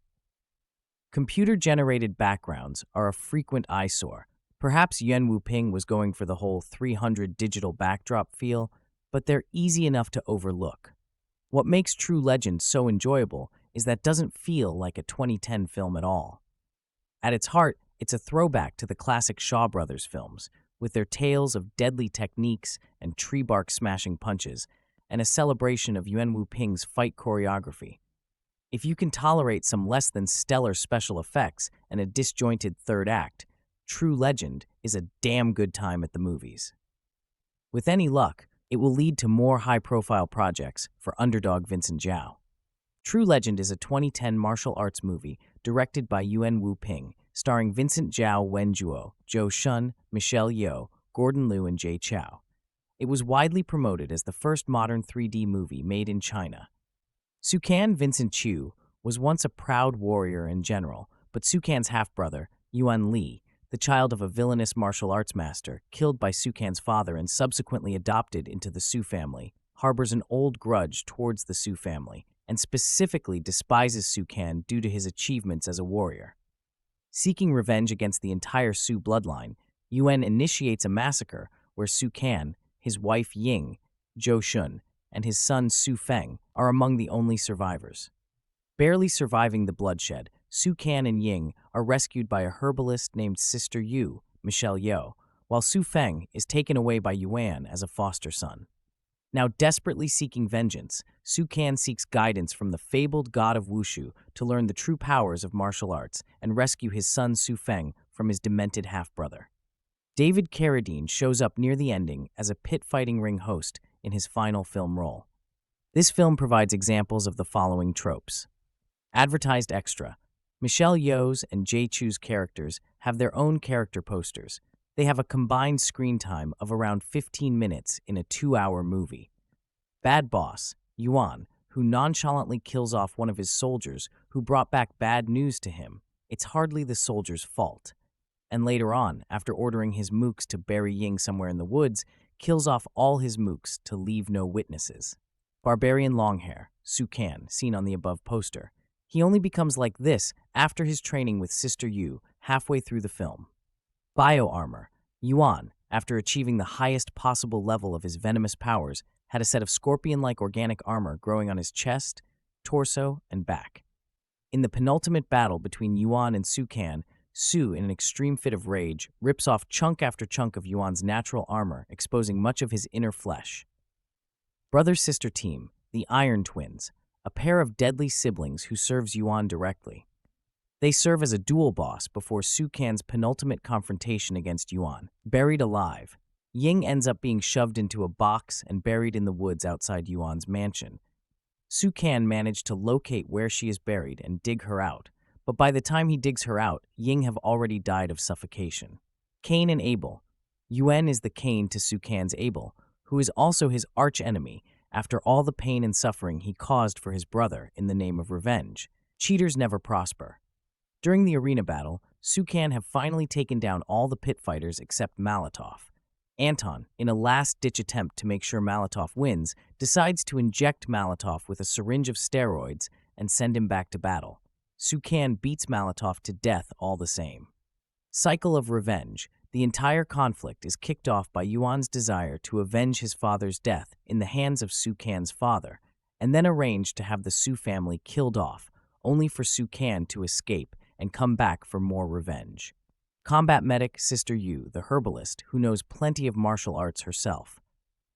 Computer-generated backgrounds are a frequent eyesore. Perhaps Yuen Wu-ping was going for the whole 300 digital backdrop feel, but they're easy enough to overlook. What makes True Legend so enjoyable is that it doesn't feel like a 2010 film at all. At its heart, it's a throwback to the classic Shaw Brothers films, with their tales of deadly techniques and tree bark smashing punches, and a celebration of Yuen Wu-ping's fight choreography. If you can tolerate some less than stellar special effects and a disjointed third act, True Legend is a damn good time at the movies. With any luck, it will lead to more high-profile projects for underdog Vincent Zhao. True Legend is a 2010 martial arts movie directed by Yuen Wu-ping, starring Vincent Zhao, Wenjuo, Zhou Xun, Michelle Yeoh, Gordon Liu, and Jay Chou. It was widely promoted as the first modern 3D movie made in China. Sukan Vincent Chu was once a proud warrior and general, but Sukan's half-brother, Yuan Li, the child of a villainous martial arts master, killed by Sukan's father and subsequently adopted into the Su family, harbors an old grudge towards the Su family, and specifically despises Sukan due to his achievements as a warrior. Seeking revenge against the entire Su bloodline, Yuen initiates a massacre where Sukan, his wife Ying, Zhou Xun, and his son Su Feng are among the only survivors. Barely surviving the bloodshed, Sukan and Ying are rescued by a herbalist named Sister Yu, Michelle Yeoh, while Su Feng is taken away by Yuan as a foster son. Now desperately seeking vengeance, Sukan seeks guidance from the fabled god of Wushu to learn the true powers of martial arts and rescue his son Su Feng from his demented half-brother. David Carradine shows up near the ending as a pit fighting ring host in his final film role. This film provides examples of the following tropes. Advertised extra. Michelle Yeoh's and Jay Chu's characters have their own character posters. They have a combined screen time of around 15 minutes in a 2-hour movie. Bad boss, Yuan, who nonchalantly kills off one of his soldiers who brought back bad news to him. It's hardly the soldier's fault. And later on, after ordering his mooks to bury Ying somewhere in the woods, kills off all his mooks to leave no witnesses. Barbarian Longhair, Sukan, seen on the above poster. He only becomes like this after his training with Sister Yu halfway through the film. Bio-armor. Yuan, after achieving the highest possible level of his venomous powers, had a set of scorpion-like organic armor growing on his chest, torso, and back. In the penultimate battle between Yuan and Sukan, Su, in an extreme fit of rage, rips off chunk after chunk of Yuan's natural armor, exposing much of his inner flesh. Brother-sister team, the Iron Twins, a pair of deadly siblings who serves Yuan directly. They serve as a dual boss before Sukan's penultimate confrontation against Yuan. Buried alive, Ying ends up being shoved into a box and buried in the woods outside Yuan's mansion. Sukan managed to locate where she is buried and dig her out, but by the time he digs her out, Ying have already died of suffocation. Cain and Abel. Yuen is the Cain to Sukan's Abel, who is also his arch-enemy, after all the pain and suffering he caused for his brother in the name of revenge. Cheaters never prosper. During the arena battle, Sukan have finally taken down all the pit fighters except Malatov. Anton, in a last-ditch attempt to make sure Malatov wins, decides to inject Malatov with a syringe of steroids and send him back to battle. Sukan beats Malatov to death all the same. Cycle of revenge. The entire conflict is kicked off by Yuan's desire to avenge his father's death in the hands of Sukan's father, and then arrange to have the Su family killed off, only for Sukan to escape and come back for more revenge. Combat medic Sister Yu, the herbalist, who knows plenty of martial arts herself.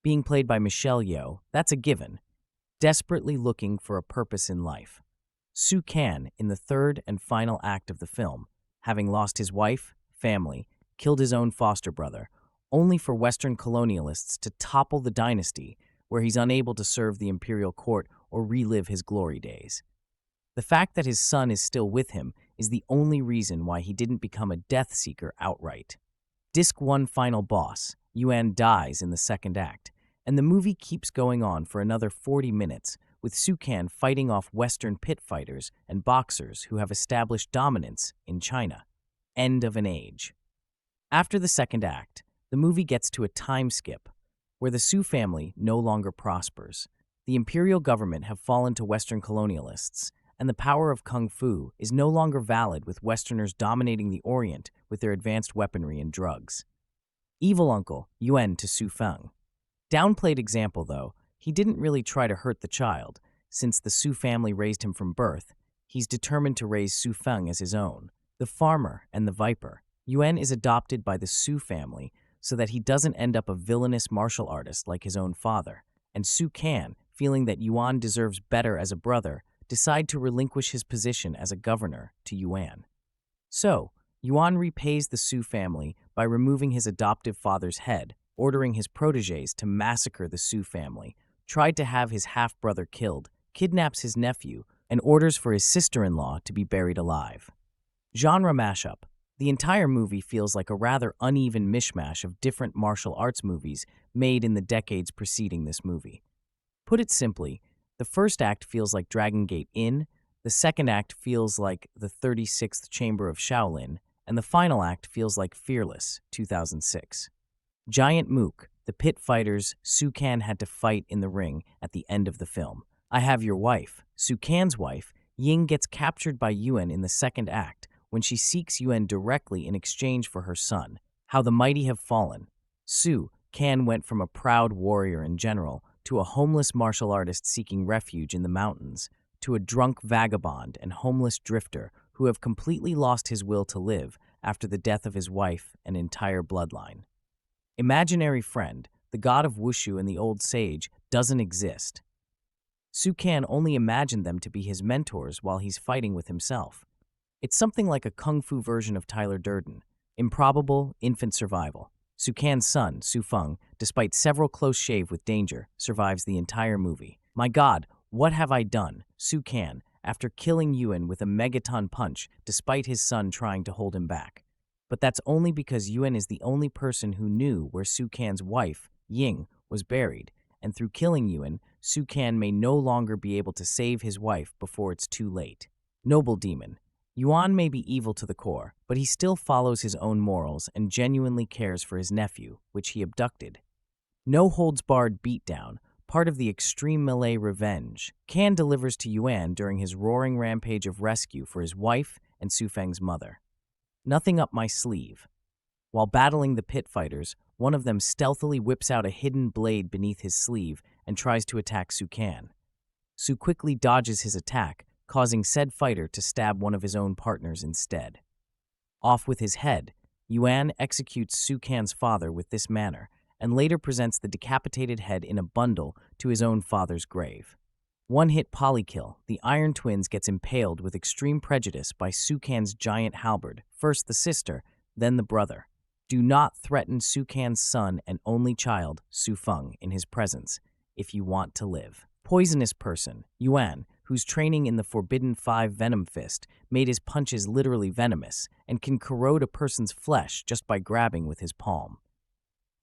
Being played by Michelle Yeoh, that's a given. Desperately looking for a purpose in life. Sukan, in the third and final act of the film, having lost his wife, family, killed his own foster brother, only for Western colonialists to topple the dynasty where he's unable to serve the imperial court or relive his glory days. The fact that his son is still with him is the only reason why he didn't become a Death Seeker outright. Disc 1 final boss, Yuen, dies in the second act, and the movie keeps going on for another 40 minutes, with Sukan fighting off Western pit fighters and boxers who have established dominance in China. End of an age. After the second act, the movie gets to a time skip, where the Su family no longer prospers. The imperial government have fallen to Western colonialists, and the power of Kung Fu is no longer valid with Westerners dominating the Orient with their advanced weaponry and drugs. Evil uncle, Yuen to Su Feng. Downplayed example, though, he didn't really try to hurt the child. Since the Su family raised him from birth, he's determined to raise Su Feng as his own. The farmer and the viper. Yuen is adopted by the Su family so that he doesn't end up a villainous martial artist like his own father. And Sukan, feeling that Yuan deserves better as a brother, decide to relinquish his position as a governor to Yuen. So, Yuan repays the Su family by removing his adoptive father's head, ordering his protégés to massacre the Su family, tried to have his half-brother killed, kidnaps his nephew, and orders for his sister-in-law to be buried alive. Genre mashup. The entire movie feels like a rather uneven mishmash of different martial arts movies made in the decades preceding this movie. Put it simply, the first act feels like Dragon Gate Inn, the second act feels like the 36th Chamber of Shaolin, and the final act feels like Fearless, 2006. Giant Mook, the pit fighters Sukan had to fight in the ring at the end of the film. I Have Your Wife. Sukan's wife, Ying, gets captured by Yuen in the second act when she seeks Yuen directly in exchange for her son. How the Mighty Have Fallen. Su-kan went from a proud warrior and general to a homeless martial artist seeking refuge in the mountains, to a drunk vagabond and homeless drifter who have completely lost his will to live after the death of his wife and entire bloodline. Imaginary friend, the god of Wushu and the old sage, doesn't exist. Sukan only imagined them to be his mentors while he's fighting with himself. It's something like a kung fu version of Tyler Durden. Improbable, infant survival. Sukan's son, Su Feng, despite several close shave with danger, survives the entire movie. My god, what have I done? Sukan, after killing Yuen with a megaton punch despite his son trying to hold him back. But that's only because Yuen is the only person who knew where Sukan's wife, Ying, was buried, and through killing Yuen, Sukan may no longer be able to save his wife before it's too late. Noble Demon. Yuan may be evil to the core, but he still follows his own morals and genuinely cares for his nephew, which he abducted. No-holds-barred beatdown, part of the extreme melee revenge, Kan delivers to Yuan during his roaring rampage of rescue for his wife and Su Feng's mother. Nothing up my sleeve. While battling the pit fighters, one of them stealthily whips out a hidden blade beneath his sleeve and tries to attack Sukan. Su quickly dodges his attack, causing said fighter to stab one of his own partners instead. Off with his head, Yuan executes Sukan's father with this manner, and later presents the decapitated head in a bundle to his own father's grave. One-hit polykill, the Iron Twins gets impaled with extreme prejudice by Sukan's giant halberd, first the sister, then the brother. Do not threaten Sukan's son and only child, Su Feng, in his presence, if you want to live. Poisonous person, Yuan, whose training in the Forbidden Five Venom Fist made his punches literally venomous and can corrode a person's flesh just by grabbing with his palm.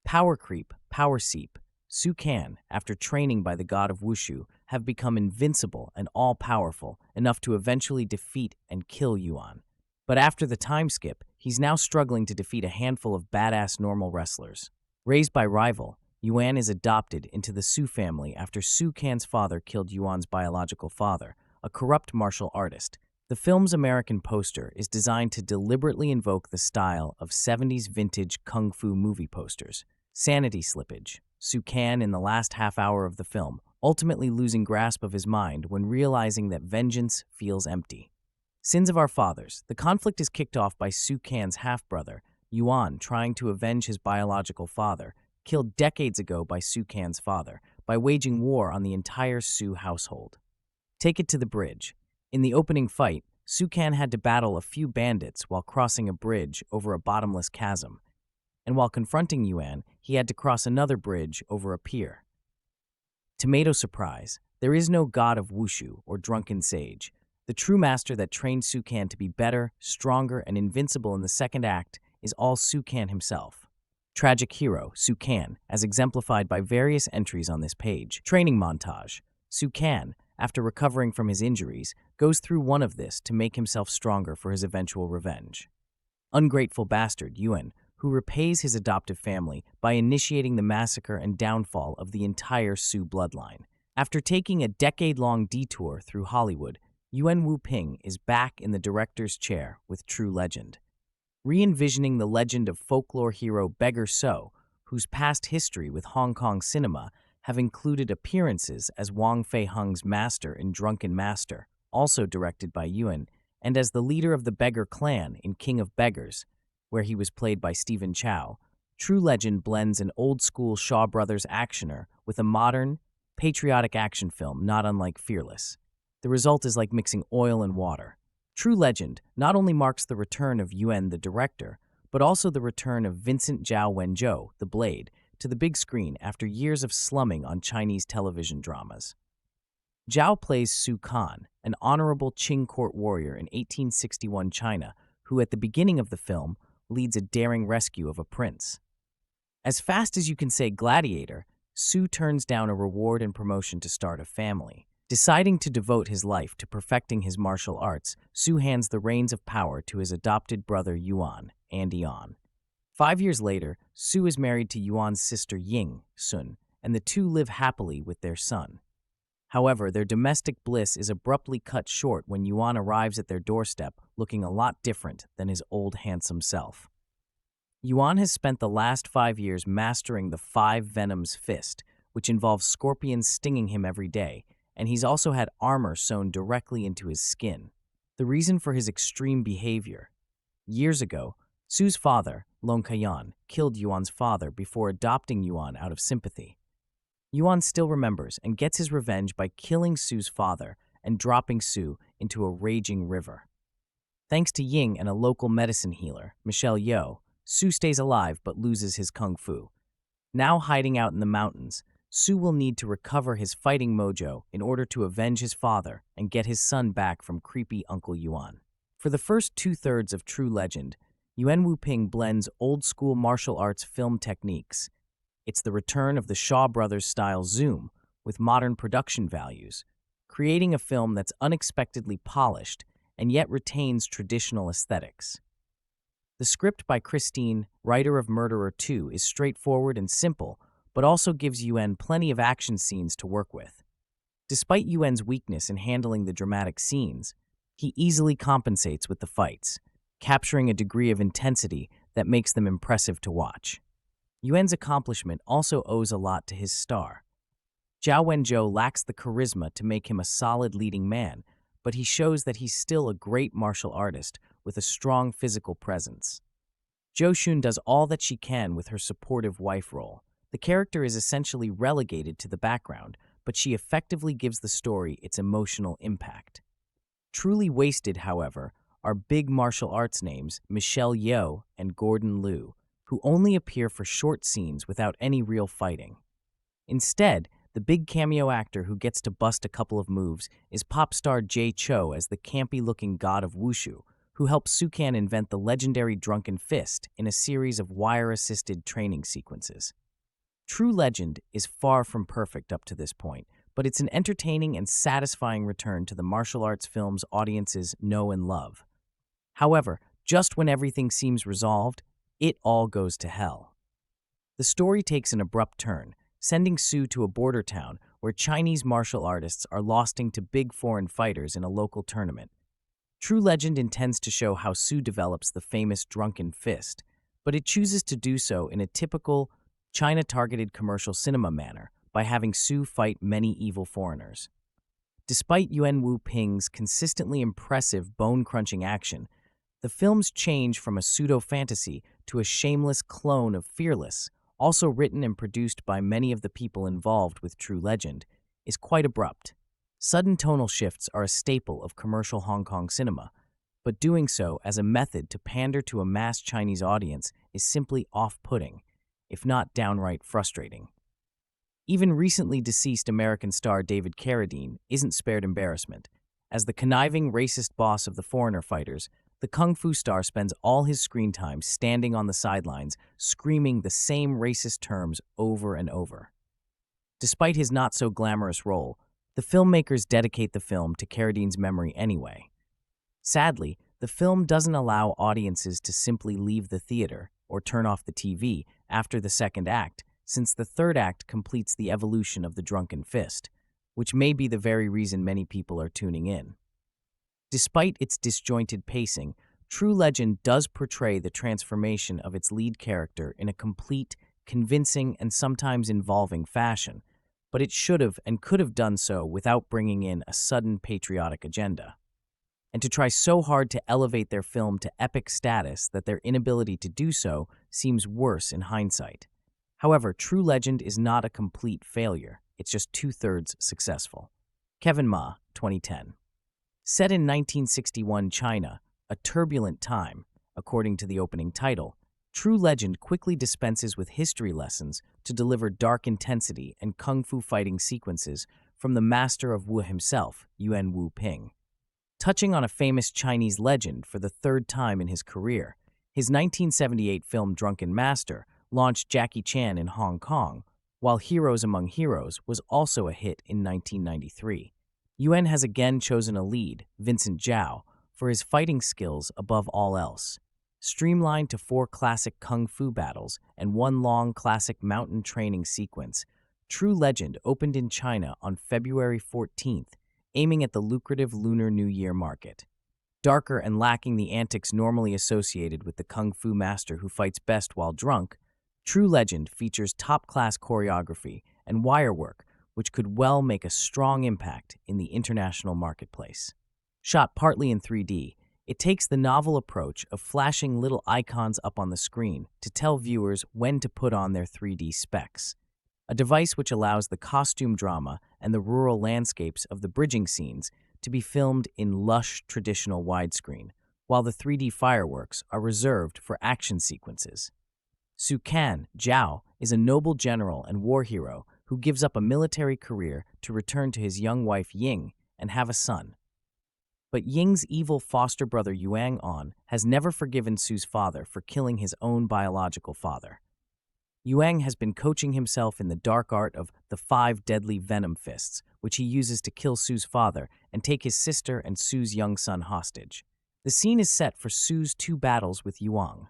Power creep, power seep. Su can, after training by the god of Wushu, have become invincible and all-powerful, enough to eventually defeat and kill Yuan. But after the time skip, he's now struggling to defeat a handful of badass normal wrestlers. Raised by rival, Yuen is adopted into the Su family after Su Can's father killed Yuan's biological father, a corrupt martial artist. The film's American poster is designed to deliberately invoke the style of 70s vintage kung fu movie posters. Sanity slippage. Su Can, in the last half hour of the film, ultimately losing grasp of his mind when realizing that vengeance feels empty. Sins of Our Fathers. The conflict is kicked off by Su Can's half-brother, Yuan, trying to avenge his biological father, killed decades ago by Su Can's father, by waging war on the entire Su household. Take it to the bridge. In the opening fight, Su Can had to battle a few bandits while crossing a bridge over a bottomless chasm, and while confronting Yuen, he had to cross another bridge over a pier. Tomato surprise. There is no god of Wushu or drunken sage. The true master that trained Su Can to be better, stronger, and invincible in the second act is all Su Can himself. Tragic hero, Su Can, as exemplified by various entries on this page. Training montage. Su Can, after recovering from his injuries, goes through one of this to make himself stronger for his eventual revenge. Ungrateful bastard, Yuen, who repays his adoptive family by initiating the massacre and downfall of the entire Su bloodline. After taking a decade-long detour through Hollywood, Yuen Wu-ping is back in the director's chair with True Legend. Re-envisioning the legend of folklore hero Beggar So, whose past history with Hong Kong cinema have included appearances as Wang Fei Hung's master in Drunken Master, also directed by Yuen, and as the leader of the Beggar clan in King of Beggars, where he was played by Stephen Chow. True Legend blends an old-school Shaw Brothers actioner with a modern, patriotic action film not unlike Fearless. The result is like mixing oil and water. True Legend not only marks the return of Yuen the director, but also the return of Vincent Zhao, the Blade, to the big screen after years of slumming on Chinese television dramas. Zhao plays Su Can, an honorable Qing court warrior in 1861 China, who at the beginning of the film leads a daring rescue of a prince. As fast as you can say gladiator, Su turns down a reward and promotion to start a family. Deciding to devote his life to perfecting his martial arts, Su hands the reins of power to his adopted brother Yuan, and Yeon. 5 years later, Su is married to Yuan's sister Ying, Sun, and the two live happily with their son. However, their domestic bliss is abruptly cut short when Yuan arrives at their doorstep looking a lot different than his old handsome self. Yuan has spent the last 5 years mastering the 5 Venoms Fist, which involves scorpions stinging him every day, and he's also had armor sewn directly into his skin. The reason for his extreme behavior. Years ago, Su's father, Long Kayan, killed Yuan's father before adopting Yuan out of sympathy. Yuan still remembers and gets his revenge by killing Su's father and dropping Su into a raging river. Thanks to Ying and a local medicine healer, Yeoh, Su stays alive but loses his kung fu. Now hiding out in the mountains, Su will need to recover his fighting mojo in order to avenge his father and get his son back from creepy Uncle Yuan. For the first 2/3 of True Legend, Yuen Wu-ping blends old-school martial arts film techniques. It's the return of the Shaw Brothers-style zoom with modern production values, creating a film that's unexpectedly polished and yet retains traditional aesthetics. The script by Christine, writer of Murderer 2, is straightforward and simple, but also gives Yuen plenty of action scenes to work with. Despite Yuen's weakness in handling the dramatic scenes, he easily compensates with the fights, capturing a degree of intensity that makes them impressive to watch. Yuen's accomplishment also owes a lot to his star. Zhao Wenzhou lacks the charisma to make him a solid leading man, but he shows that he's still a great martial artist with a strong physical presence. Zhou Xun does all that she can with her supportive wife role. The character is essentially relegated to the background, but she effectively gives the story its emotional impact. Truly wasted, however, are big martial arts names Yeoh and Gordon Liu, who only appear for short scenes without any real fighting. Instead, the big cameo actor who gets to bust a couple of moves is pop star Chou as the campy-looking god of Wushu, who helps Su Can invent the legendary Drunken Fist in a series of wire-assisted training sequences. True Legend is far from perfect up to this point, but it's an entertaining and satisfying return to the martial arts films audiences know and love. However, just when everything seems resolved, it all goes to hell. The story takes an abrupt turn, sending Su to a border town where Chinese martial artists are losing to big foreign fighters in a local tournament. True Legend intends to show how Su develops the famous drunken fist, but it chooses to do so in a typical China-targeted commercial cinema manner by having Su fight many evil foreigners. Despite Yuen Wu Ping's consistently impressive bone-crunching action, the film's change from a pseudo-fantasy to a shameless clone of Fearless, also written and produced by many of the people involved with True Legend, is quite abrupt. Sudden tonal shifts are a staple of commercial Hong Kong cinema, but doing so as a method to pander to a mass Chinese audience is simply off-putting, if not downright frustrating. Even recently deceased American star David Carradine isn't spared embarrassment. As the conniving racist boss of the foreigner fighters, the kung fu star spends all his screen time standing on the sidelines, screaming the same racist terms over and over. Despite his not-so-glamorous role, the filmmakers dedicate the film to Carradine's memory anyway. Sadly, the film doesn't allow audiences to simply leave the theater or turn off the TV after the second act, since the third act completes the evolution of the drunken fist, which may be the very reason many people are tuning in. Despite its disjointed pacing, True Legend does portray the transformation of its lead character in a complete, convincing, and sometimes involving fashion, but it should have and could have done so without bringing in a sudden patriotic agenda. And to try so hard to elevate their film to epic status that their inability to do so seems worse in hindsight. However, True Legend is not a complete failure. It's just two-thirds successful. Kevin Ma, 2010. Set in 1961 China, a turbulent time, according to the opening title, True Legend quickly dispenses with history lessons to deliver dark intensity and kung fu fighting sequences from the master of Wu himself, Yuen Wu Ping. Touching on a famous Chinese legend for the third time in his career, his 1978 film Drunken Master launched Jackie Chan in Hong Kong, while Heroes Among Heroes was also a hit in 1993. Yuen has again chosen a lead, Vincent Zhao, for his fighting skills above all else. Streamlined to 4 classic kung fu battles and 1 long classic mountain training sequence, True Legend opened in China on February 14th, aiming at the lucrative Lunar New Year market. Darker and lacking the antics normally associated with the kung fu master who fights best while drunk, True Legend features top-class choreography and wire work, which could well make a strong impact in the international marketplace. Shot partly in 3D, it takes the novel approach of flashing little icons up on the screen to tell viewers when to put on their 3D specs, a device which allows the costume drama and the rural landscapes of the bridging scenes to be filmed in lush traditional widescreen, while the 3D fireworks are reserved for action sequences. Su Can, Zhao, is a noble general and war hero who gives up a military career to return to his young wife Ying and have a son. But Ying's evil foster brother Yuan has never forgiven Su's father for killing his own biological father. Yuan has been coaching himself in the dark art of the 5 deadly venom fists, which he uses to kill Su's father and take his sister and Su's young son hostage. The scene is set for Su's 2 battles with Yuan.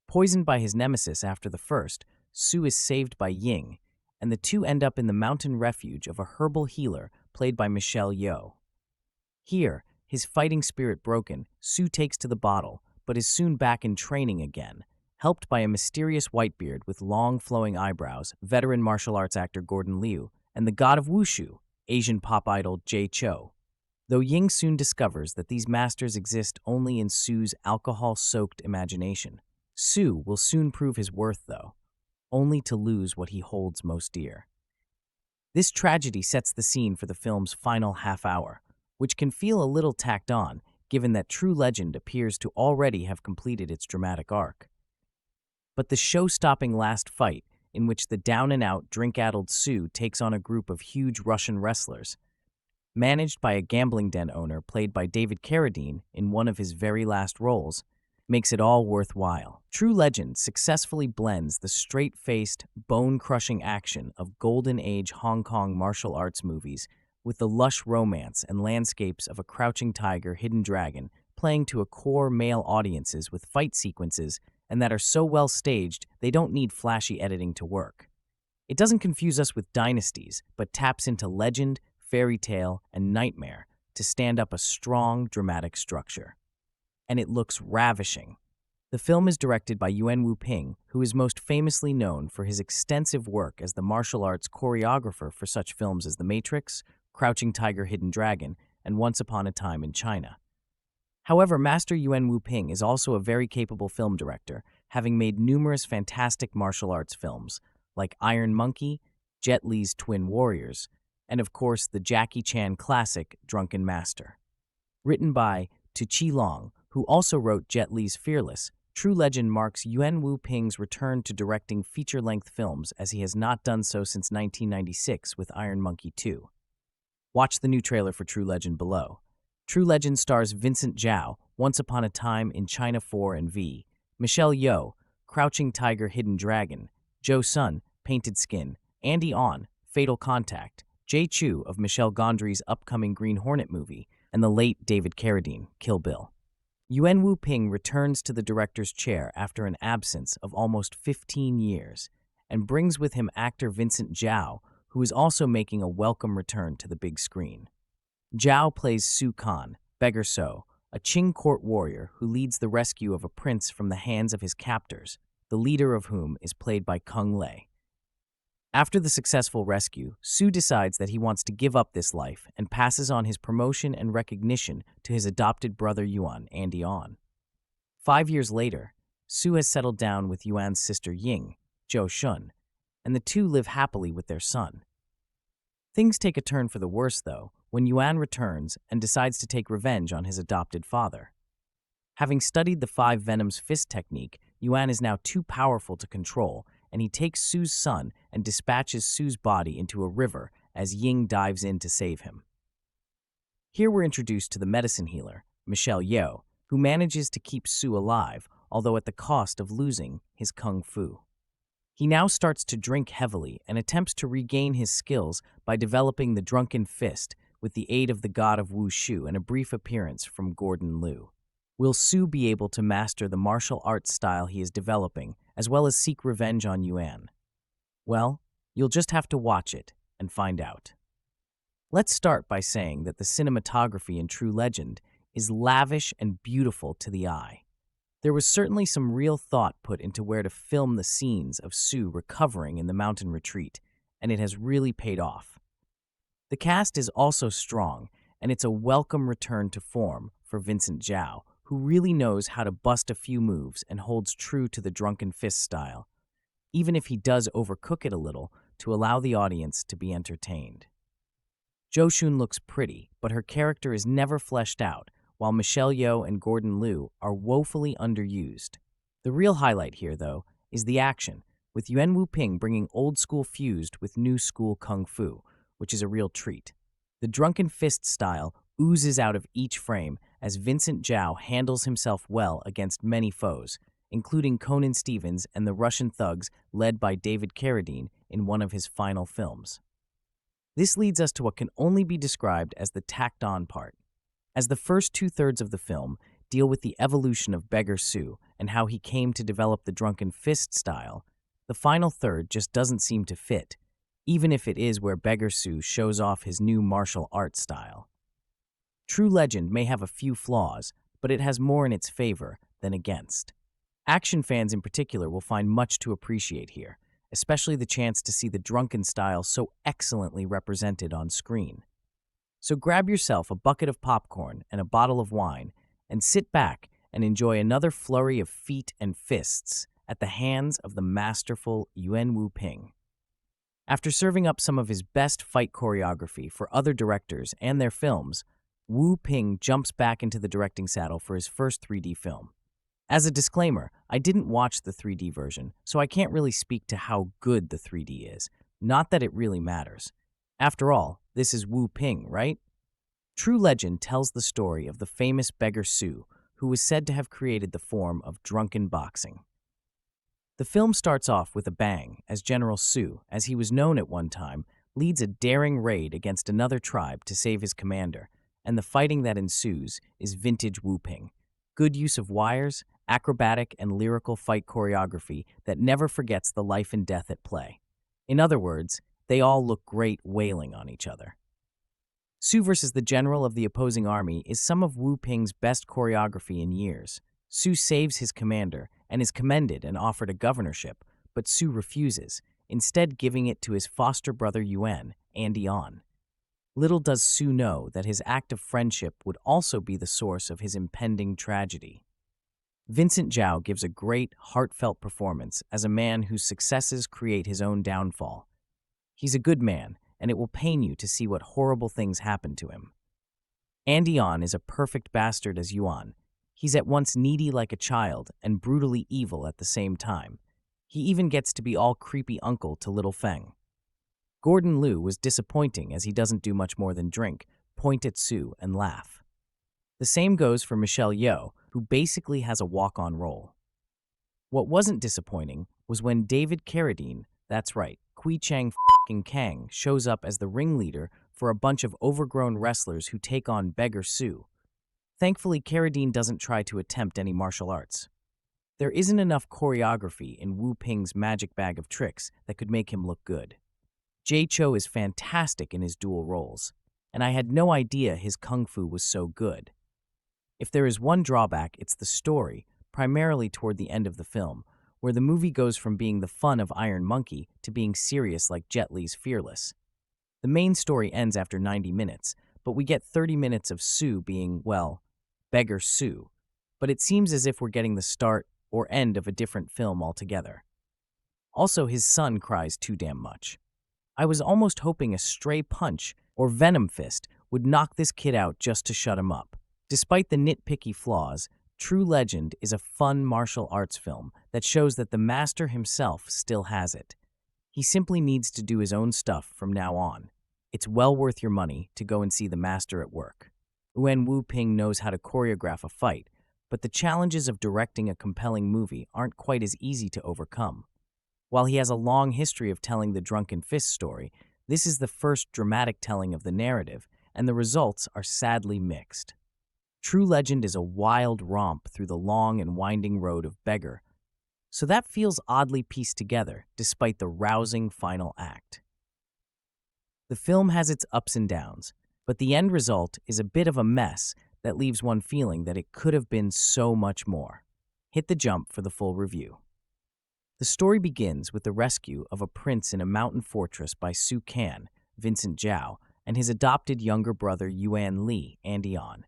Poisoned by his nemesis after the first, Su is saved by Ying, and the two end up in the mountain refuge of a herbal healer played by Yeoh. Here, his fighting spirit broken, Su takes to the bottle, but is soon back in training again, helped by a mysterious whitebeard with long flowing eyebrows, veteran martial arts actor Gordon Liu, and the god of wushu, Asian pop idol Chou. Though Ying soon discovers that these masters exist only in Su's alcohol-soaked imagination. Su will soon prove his worth, though, only to lose what he holds most dear. This tragedy sets the scene for the film's final half hour, which can feel a little tacked on, given that True Legend appears to already have completed its dramatic arc. But the show-stopping last fight, in which the down-and-out, drink-addled Su takes on a group of huge Russian wrestlers, managed by a gambling den owner played by David Carradine in one of his very last roles, makes it all worthwhile. True Legend successfully blends the straight-faced, bone-crushing action of Golden Age Hong Kong martial arts movies with the lush romance and landscapes of a crouching tiger, hidden dragon, playing to a core male audiences with fight sequences and that are so well staged they don't need flashy editing to work. It doesn't confuse us with dynasties, but taps into legend, fairy tale, and nightmare to stand up a strong, dramatic structure. And it looks ravishing. The film is directed by Yuen, who is most famously known for his extensive work as the martial arts choreographer for such films as The Matrix, Crouching Tiger, Hidden Dragon, and Once Upon a Time in China. However, Master Yuen is also a very capable film director, having made numerous fantastic martial arts films, like Iron Monkey, Jet Li's Twin Warriors, and of course the Jackie Chan classic Drunken Master. Written by Chi Long, who also wrote Jet Li's Fearless, True Legend marks Yuen return to directing feature-length films as he has not done so since 1996 with Iron Monkey 2. Watch the new trailer for True Legend below. True Legend stars Vincent Zhao, Once Upon a Time in China 4 and V, Michelle Yeoh, Crouching Tiger, Hidden Dragon, Zhou Xun, Painted Skin, Andy On, Fatal Contact, Chou of Michel Gondry's upcoming Green Hornet movie, and the late David Carradine, Kill Bill. Yuen returns to the director's chair after an absence of almost 15 years and brings with him actor Vincent Zhao, who is also making a welcome return to the big screen. Zhao plays Su Kan, Beggar So, a Qing court warrior who leads the rescue of a prince from the hands of his captors, the leader of whom is played by Kung Lei. After the successful rescue, Su decides that he wants to give up this life and passes on his promotion and recognition to his adopted brother Yuan, Andy On. 5 years later, Su has settled down with Yuan's sister Ying, Zhou Xun, and the two live happily with their son. Things take a turn for the worse, though, when Yuan returns and decides to take revenge on his adopted father. Having studied the Five Venoms fist technique, Yuan is now too powerful to control, and he takes Su's son and dispatches Su's body into a river as Ying dives in to save him. Here we're introduced to the medicine healer, Michelle Yeoh, who manages to keep Su alive, although at the cost of losing his kung fu. He now starts to drink heavily and attempts to regain his skills by developing the drunken fist with the aid of the god of Wushu and a brief appearance from Gordon Liu. Will Su be able to master the martial arts style he is developing, as well as seek revenge on Yuan? Well, you'll just have to watch it and find out. Let's start by saying that the cinematography in True Legend is lavish and beautiful to the eye. There was certainly some real thought put into where to film the scenes of Su recovering in the mountain retreat, and it has really paid off. The cast is also strong, and it's a welcome return to form for Vincent Zhao, who really knows how to bust a few moves and holds true to the drunken fist style, even if he does overcook it a little to allow the audience to be entertained. Zhou Xun looks pretty, but her character is never fleshed out, while Michelle Yeoh and Gordon Liu are woefully underused. The real highlight here, though, is the action, with Yuen bringing old-school fused with new-school kung fu, which is a real treat. The drunken fist style oozes out of each frame as Vincent Zhao handles himself well against many foes, including Conan Stevens and the Russian thugs led by David Carradine in one of his final films. This leads us to what can only be described as the tacked-on part. As the first two-thirds of the film deal with the evolution of Beggar Su and how he came to develop the drunken fist style, the final third just doesn't seem to fit, even if it is where Beggar Su shows off his new martial arts style. True Legend may have a few flaws, but it has more in its favor than against. Action fans in particular will find much to appreciate here, especially the chance to see the drunken style so excellently represented on screen. So grab yourself a bucket of popcorn and a bottle of wine and sit back and enjoy another flurry of feet and fists at the hands of the masterful Yuen. After serving up some of his best fight choreography for other directors and their films, Wu Ping jumps back into the directing saddle for his first 3D film. As a disclaimer, I didn't watch the 3D version, so I can't really speak to how good the 3D is. Not that it really matters. After all, this is Wu Ping, right? True Legend tells the story of the famous Beggar Su, who was said to have created the form of drunken boxing. The film starts off with a bang as General Chou, as he was known at one time, leads a daring raid against another tribe to save his commander, and the fighting that ensues is vintage whooping. Good use of wires, acrobatic and lyrical fight choreography that never forgets the life and death at play. In other words, they all look great wailing on each other. Chou versus the general of the opposing army is some of Wu Ping's best choreography in years. Chou saves his commander and is commended and offered a governorship, but Chou refuses, instead giving it to his foster brother Yuen and Yeoh. Little does Chou know that his act of friendship would also be the source of his impending tragedy. Vincent Zhao gives a great, heartfelt performance as a man whose successes create his own downfall. He's a good man, and it will pain you to see what horrible things happen to him. And Yeoh is a perfect bastard as Yuen. He's at once needy like a child and brutally evil at the same time. He even gets to be all creepy uncle to Little Feng. Gordon Liu was disappointing as he doesn't do much more than drink, point at Chou, and laugh. The same goes for Michelle Yeoh, who basically has a walk-on role. What wasn't disappointing was when David Carradine, that's right, Kui Chang f***ing Kang, shows up as the ringleader for a bunch of overgrown wrestlers who take on beggar Chou. Thankfully, Carradine doesn't try to attempt any martial arts. There isn't enough choreography in Wu Ping's magic bag of tricks that could make him look good. Chou is fantastic in his dual roles, and I had no idea his kung fu was so good. If there is one drawback, it's the story, primarily toward the end of the film, where the movie goes from being the fun of Iron Monkey to being serious like Jet Li's Fearless. The main story ends after 90 minutes, but we get 30 minutes of Chou being, well, beggar Chou. But it seems as if we're getting the start or end of a different film altogether. Also, his son cries too damn much. I was almost hoping a stray punch or venom fist would knock this kid out just to shut him up. Despite the nitpicky flaws, True Legend is a fun martial arts film that shows that the master himself still has it. He simply needs to do his own stuff from now on. It's well worth your money to go and see the master at work. Yuen Wu Ping knows how to choreograph a fight, but the challenges of directing a compelling movie aren't quite as easy to overcome. While he has a long history of telling the drunken fist story, this is the first dramatic telling of the narrative, and the results are sadly mixed. True Legend is a wild romp through the long and winding road of beggar, so that feels oddly pieced together despite the rousing final act. The film has its ups and downs, but the end result is a bit of a mess that leaves one feeling that it could have been so much more. Hit the jump for the full review. The story begins with the rescue of a prince in a mountain fortress by Su Can, Vincent Zhao, and his adopted younger brother Yuan Li and Yeoh.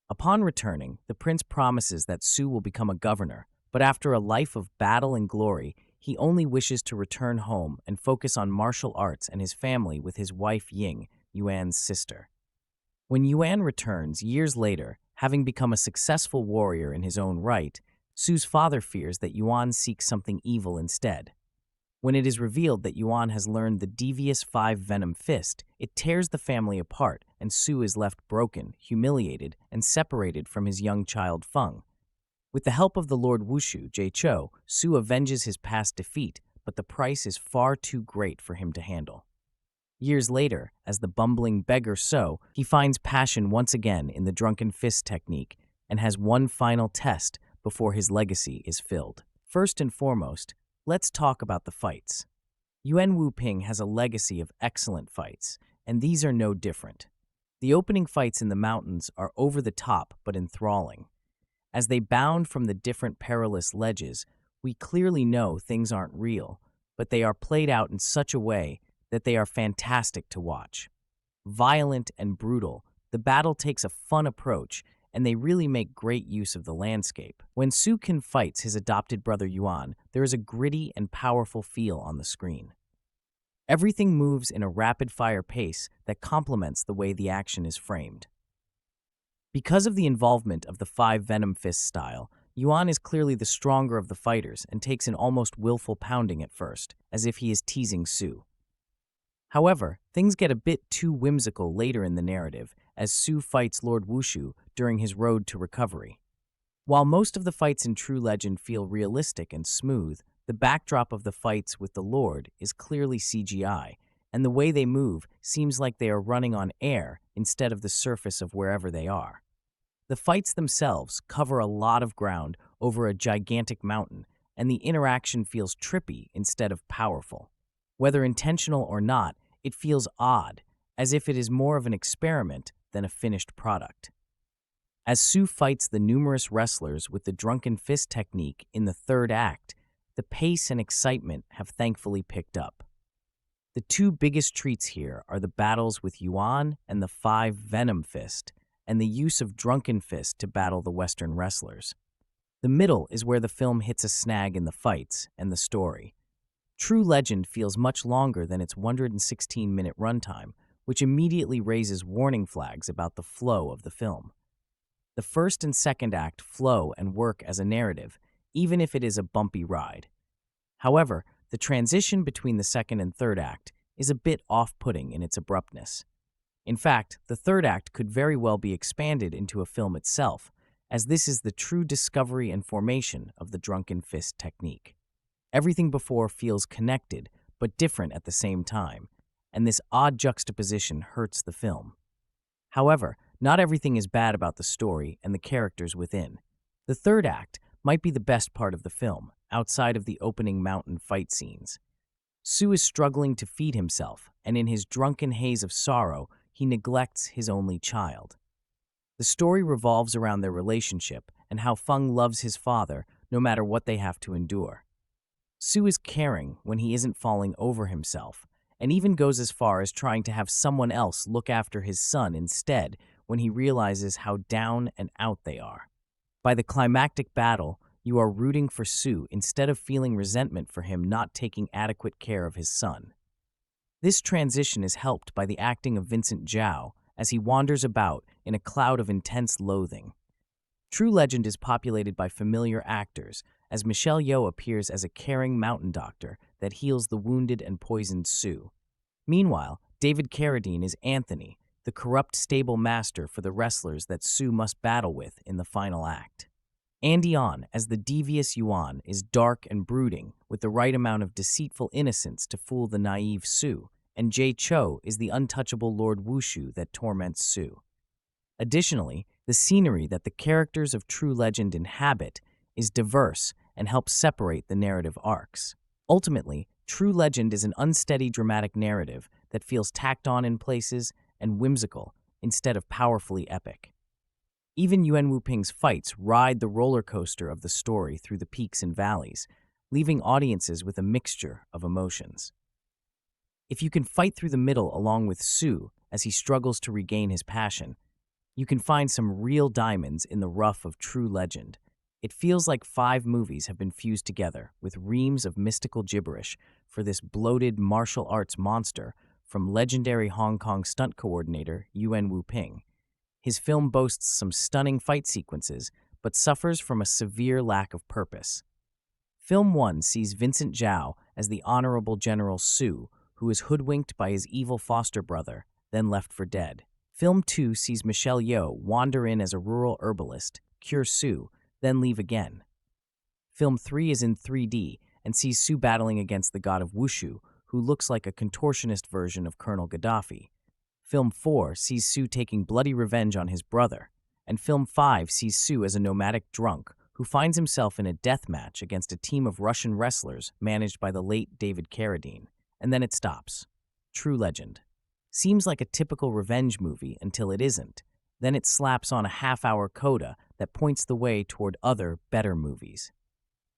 Upon returning, the prince promises that Su will become a governor, but after a life of battle and glory, he only wishes to return home and focus on martial arts and his family with his wife Ying, Yuan's sister. When Yuan returns years later, having become a successful warrior in his own right, Su's father fears that Yuan seeks something evil instead. When it is revealed that Yuan has learned the devious 5-venom fist, it tears the family apart, and Su is left broken, humiliated, and separated from his young child Feng. With the help of the Lord Wushu, Chou, Su avenges his past defeat, but the price is far too great for him to handle. Years later, as the bumbling beggar So, he finds passion once again in the drunken fist technique and has one final test before his legacy is filled. First and foremost, let's talk about the fights. Yuen Wu Ping has a legacy of excellent fights, and these are no different. The opening fights in the mountains are over the top but enthralling. As they bound from the different perilous ledges, we clearly know things aren't real, but they are played out in such a way that they are fantastic to watch. Violent and brutal, the battle takes a fun approach, and they really make great use of the landscape. When Su Can fights his adopted brother Yuan, there is a gritty and powerful feel on the screen. Everything moves in a rapid-fire pace that complements the way the action is framed. Because of the involvement of the 5-venom fist style, Yuan is clearly the stronger of the fighters and takes an almost willful pounding at first, as if he is teasing Su. However, things get a bit too whimsical later in the narrative as Su fights Lord Wushu during his road to recovery. While most of the fights in True Legend feel realistic and smooth, the backdrop of the fights with the Lord is clearly CGI, and the way they move seems like they are running on air instead of the surface of wherever they are. The fights themselves cover a lot of ground over a gigantic mountain, and the interaction feels trippy instead of powerful. Whether intentional or not, it feels odd, as if it is more of an experiment than a finished product. As Su fights the numerous wrestlers with the drunken fist technique in the third act, the pace and excitement have thankfully picked up. The two biggest treats here are the battles with Yuan and the Five Venom Fist, and the use of Drunken Fist to battle the Western wrestlers. The middle is where the film hits a snag in the fights and the story. True Legend feels much longer than its 116-minute runtime, which immediately raises warning flags about the flow of the film. The first and second act flow and work as a narrative, even if it is a bumpy ride. However, the transition between the second and third act is a bit off-putting in its abruptness. In fact, the third act could very well be expanded into a film itself, as this is the true discovery and formation of the drunken fist technique. Everything before feels connected, but different at the same time, and this odd juxtaposition hurts the film. However, not everything is bad about the story and the characters within. The third act might be the best part of the film, outside of the opening mountain fight scenes. Su is struggling to feed himself, and in his drunken haze of sorrow, he neglects his only child. The story revolves around their relationship and how Feng loves his father no matter what they have to endure. Su is caring when he isn't falling over himself, and even goes as far as trying to have someone else look after his son instead when he realizes how down and out they are. By the climactic battle, you are rooting for Su instead of feeling resentment for him not taking adequate care of his son. This transition is helped by the acting of Vincent Zhao as he wanders about in a cloud of intense loathing. True Legend is populated by familiar actors, as Yeoh appears as a caring mountain doctor that heals the wounded and poisoned Su. Meanwhile, David Carradine is Anthony, the corrupt stable master for the wrestlers that Su must battle with in the final act. Andy On, as the devious Yuan, is dark and brooding, with the right amount of deceitful innocence to fool the naive Su, and Chou is the untouchable Lord Wushu that torments Su. Additionally, the scenery that the characters of True Legend inhabit is diverse and helps separate the narrative arcs. Ultimately, True Legend is an unsteady dramatic narrative that feels tacked on in places and whimsical instead of powerfully epic. Even Yuen Wuping's fights ride the roller coaster of the story through the peaks and valleys, leaving audiences with a mixture of emotions. If you can fight through the middle along with Su as he struggles to regain his passion, you can find some real diamonds in the rough of True Legend. It feels like 5 movies have been fused together with reams of mystical gibberish for this bloated martial arts monster from legendary Hong Kong stunt coordinator Yuen Wuping. His film boasts some stunning fight sequences, but suffers from a severe lack of purpose. Film 1 sees Vincent Zhao as the Honorable General Su, who is hoodwinked by his evil foster brother, then left for dead. Film 2 sees Yeoh wander in as a rural herbalist, cure Su, then leave again. Film 3 is in 3D and sees Su battling against the god of Wushu, who looks like a contortionist version of Colonel Gaddafi. Film 4 sees Su taking bloody revenge on his brother, and Film 5 sees Su as a nomadic drunk who finds himself in a death match against a team of Russian wrestlers managed by the late David Carradine, and then it stops. True Legend. Seems like a typical revenge movie until it isn't. Then it slaps on a half-hour coda that points the way toward other, better movies.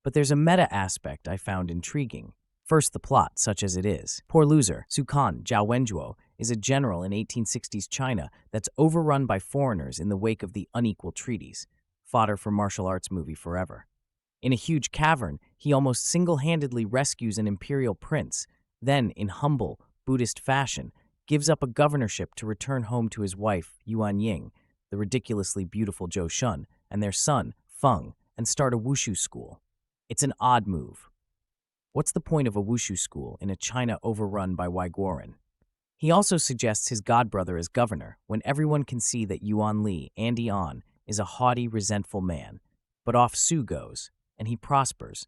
But there's a meta aspect I found intriguing. First, the plot, such as it is. Poor loser, Su Kan Zhao Wenjuo, is a general in 1860s China that's overrun by foreigners in the wake of the unequal treaties. Fodder for martial arts movie forever. In a huge cavern, he almost single-handedly rescues an imperial prince, then, in humble, Buddhist fashion, gives up a governorship to return home to his wife, Yuan Ying, the ridiculously beautiful Zhou Xun, and their son, Feng, and start a wushu school. It's an odd move. What's the point of a wushu school in a China overrun by Uiguaran? He also suggests his godbrother as governor, when everyone can see that Yuan Li, Andy On, is a haughty, resentful man. But off Su goes, and he prospers.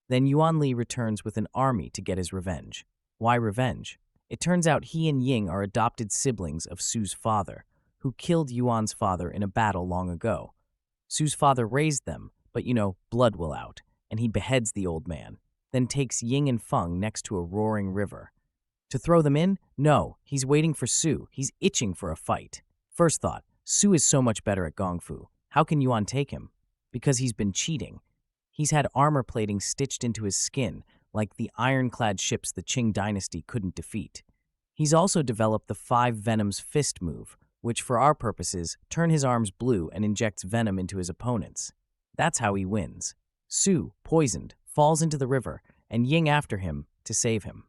Then Yuan Li returns with an army to get his revenge. Why revenge? It turns out he and Ying are adopted siblings of Su's father, who killed Yuan's father in a battle long ago. Su's father raised them, but blood will out, and he beheads the old man, then takes Ying and Feng next to a roaring river. To throw them in? No, he's waiting for Su. He's itching for a fight. First thought, Su is so much better at Gong Fu. How can Yuan take him? Because he's been cheating. He's had armor plating stitched into his skin, like the ironclad ships the Qing dynasty couldn't defeat. He's also developed the 5 Venoms fist move, which for our purposes turn his arms blue and injects venom into his opponents. That's how he wins. Su, poisoned, falls into the river, and Ying after him to save him.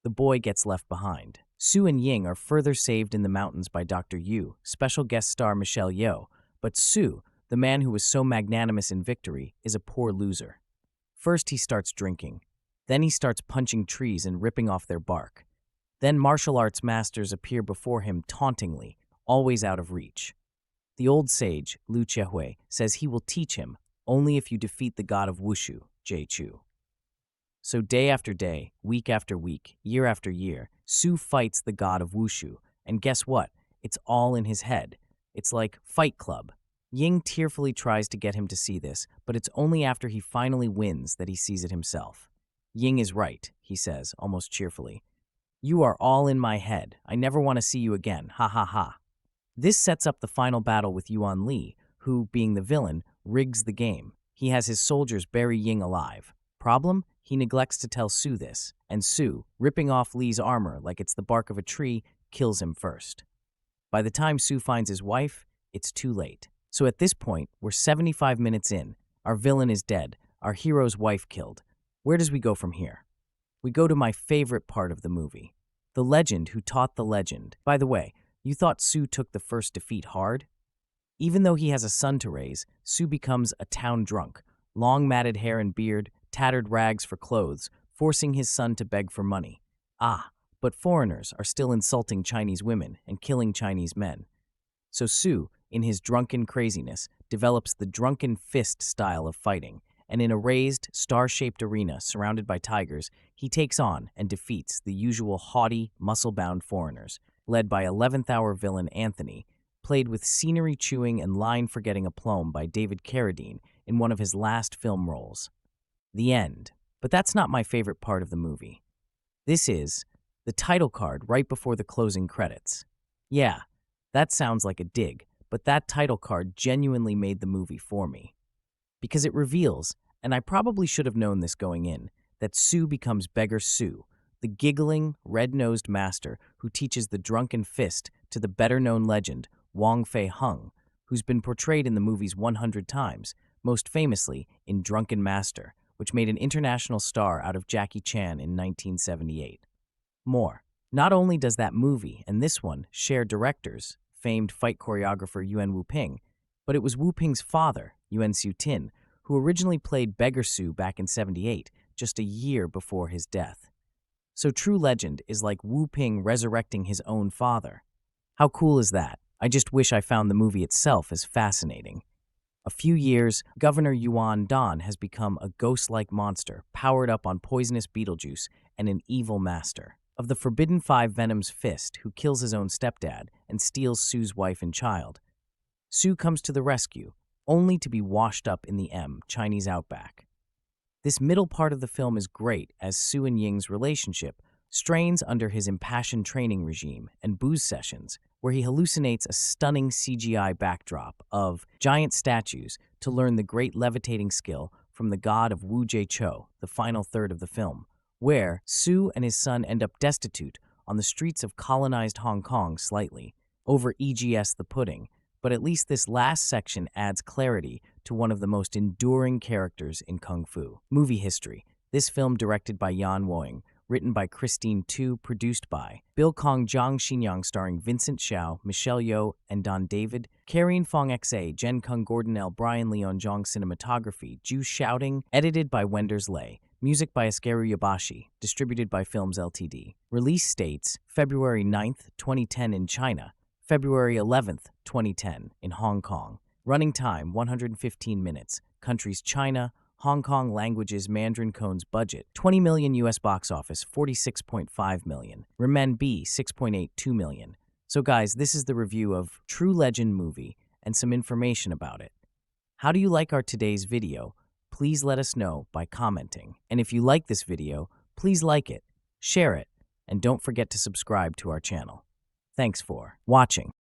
The boy gets left behind. Su and Ying are further saved in the mountains by Dr. Yu, special guest star Michelle Yeoh, but Su, the man who was so magnanimous in victory, is a poor loser. First he starts drinking. Then he starts punching trees and ripping off their bark. Then martial arts masters appear before him tauntingly, always out of reach. The old sage, Lu Chehui, says he will teach him only if you defeat the god of Wushu, Chou. So day after day, week after week, year after year, Su fights the god of Wushu, and guess what? It's all in his head. It's like Fight Club. Ying tearfully tries to get him to see this, but it's only after he finally wins that he sees it himself. Ying is right, he says, almost cheerfully. You are all in my head. I never want to see you again. Ha ha ha. This sets up the final battle with Yuan Li, who, being the villain, rigs the game. He has his soldiers bury Ying alive. Problem? He neglects to tell Su this, and Su, ripping off Li's armor like it's the bark of a tree, kills him first. By the time Su finds his wife, it's too late. So at this point, we're 75 minutes in. Our villain is dead, our hero's wife killed. Where does we go from here? We go to my favorite part of the movie. The legend who taught the legend. By the way, you thought Su took the first defeat hard? Even though he has a son to raise, Su becomes a town drunk, long matted hair and beard, tattered rags for clothes, forcing his son to beg for money. But foreigners are still insulting Chinese women and killing Chinese men. So Su, in his drunken craziness, develops the drunken fist style of fighting, and in a raised, star-shaped arena surrounded by tigers, he takes on and defeats the usual haughty, muscle-bound foreigners, led by 11th-hour villain Anthony, played with scenery-chewing and line-forgetting aplomb by David Carradine in one of his last film roles. The end. But that's not my favorite part of the movie. This is the title card right before the closing credits. Yeah, that sounds like a dig, but that title card genuinely made the movie for me. Because it reveals, and I probably should have known this going in, that Su becomes Beggar Su, the giggling, red-nosed master who teaches the drunken fist to the better-known legend Wong Fei Hung, who's been portrayed in the movies 100 times, most famously in Drunken Master, which made an international star out of Jackie Chan in 1978. More. Not only does that movie and this one share directors, famed fight choreographer Yuen Wu-ping, but it was Wu-ping's father, Yuen Xiu-tin, who originally played Beggar Su back in '78, just a year before his death. So True Legend is like Wu-ping resurrecting his own father. How cool is that? I just wish I found the movie itself as fascinating. A few years, Governor Yuan Dan has become a ghost-like monster, powered up on poisonous beetle juice and an evil master. Of the Forbidden 5 Venom's fist, who kills his own stepdad and steals Su's wife and child. Su comes to the rescue, only to be washed up in the Chinese outback. This middle part of the film is great as Su and Ying's relationship strains under his impassioned training regime and booze sessions, where he hallucinates a stunning CGI backdrop of giant statues to learn the great levitating skill from the god of Wu Jie-cho, the final third of the film, where Su and his son end up destitute on the streets of colonized Hong Kong slightly, over EGS the pudding, but at least this last section adds clarity to one of the most enduring characters in Kung Fu. Movie history. This film directed by Yan Woing, written by Christine Tu, produced by Bill Kong, Zhang Xinyang, starring Vincent Zhao, Michelle Yeoh, and Don David, Karine Fong XA, Jen Kung Gordon L, Brian Leon Zhang, cinematography, Ju Shouting, edited by Wenders Lei, music by Askeru Yabashi, distributed by Films Ltd. Release dates February 9th, 2010 in China, February 11th, 2010 in Hong Kong. Running time 115 minutes. countries China, Hong Kong languages Mandarin Cone's budget, 20 million US box office, 46.5 million. Renminbi, 6.82 million. So guys, this is the review of True Legend movie and some information about it. How do you like our today's video? Please let us know by commenting. And if you like this video, please like it, share it, and don't forget to subscribe to our channel. Thanks for watching.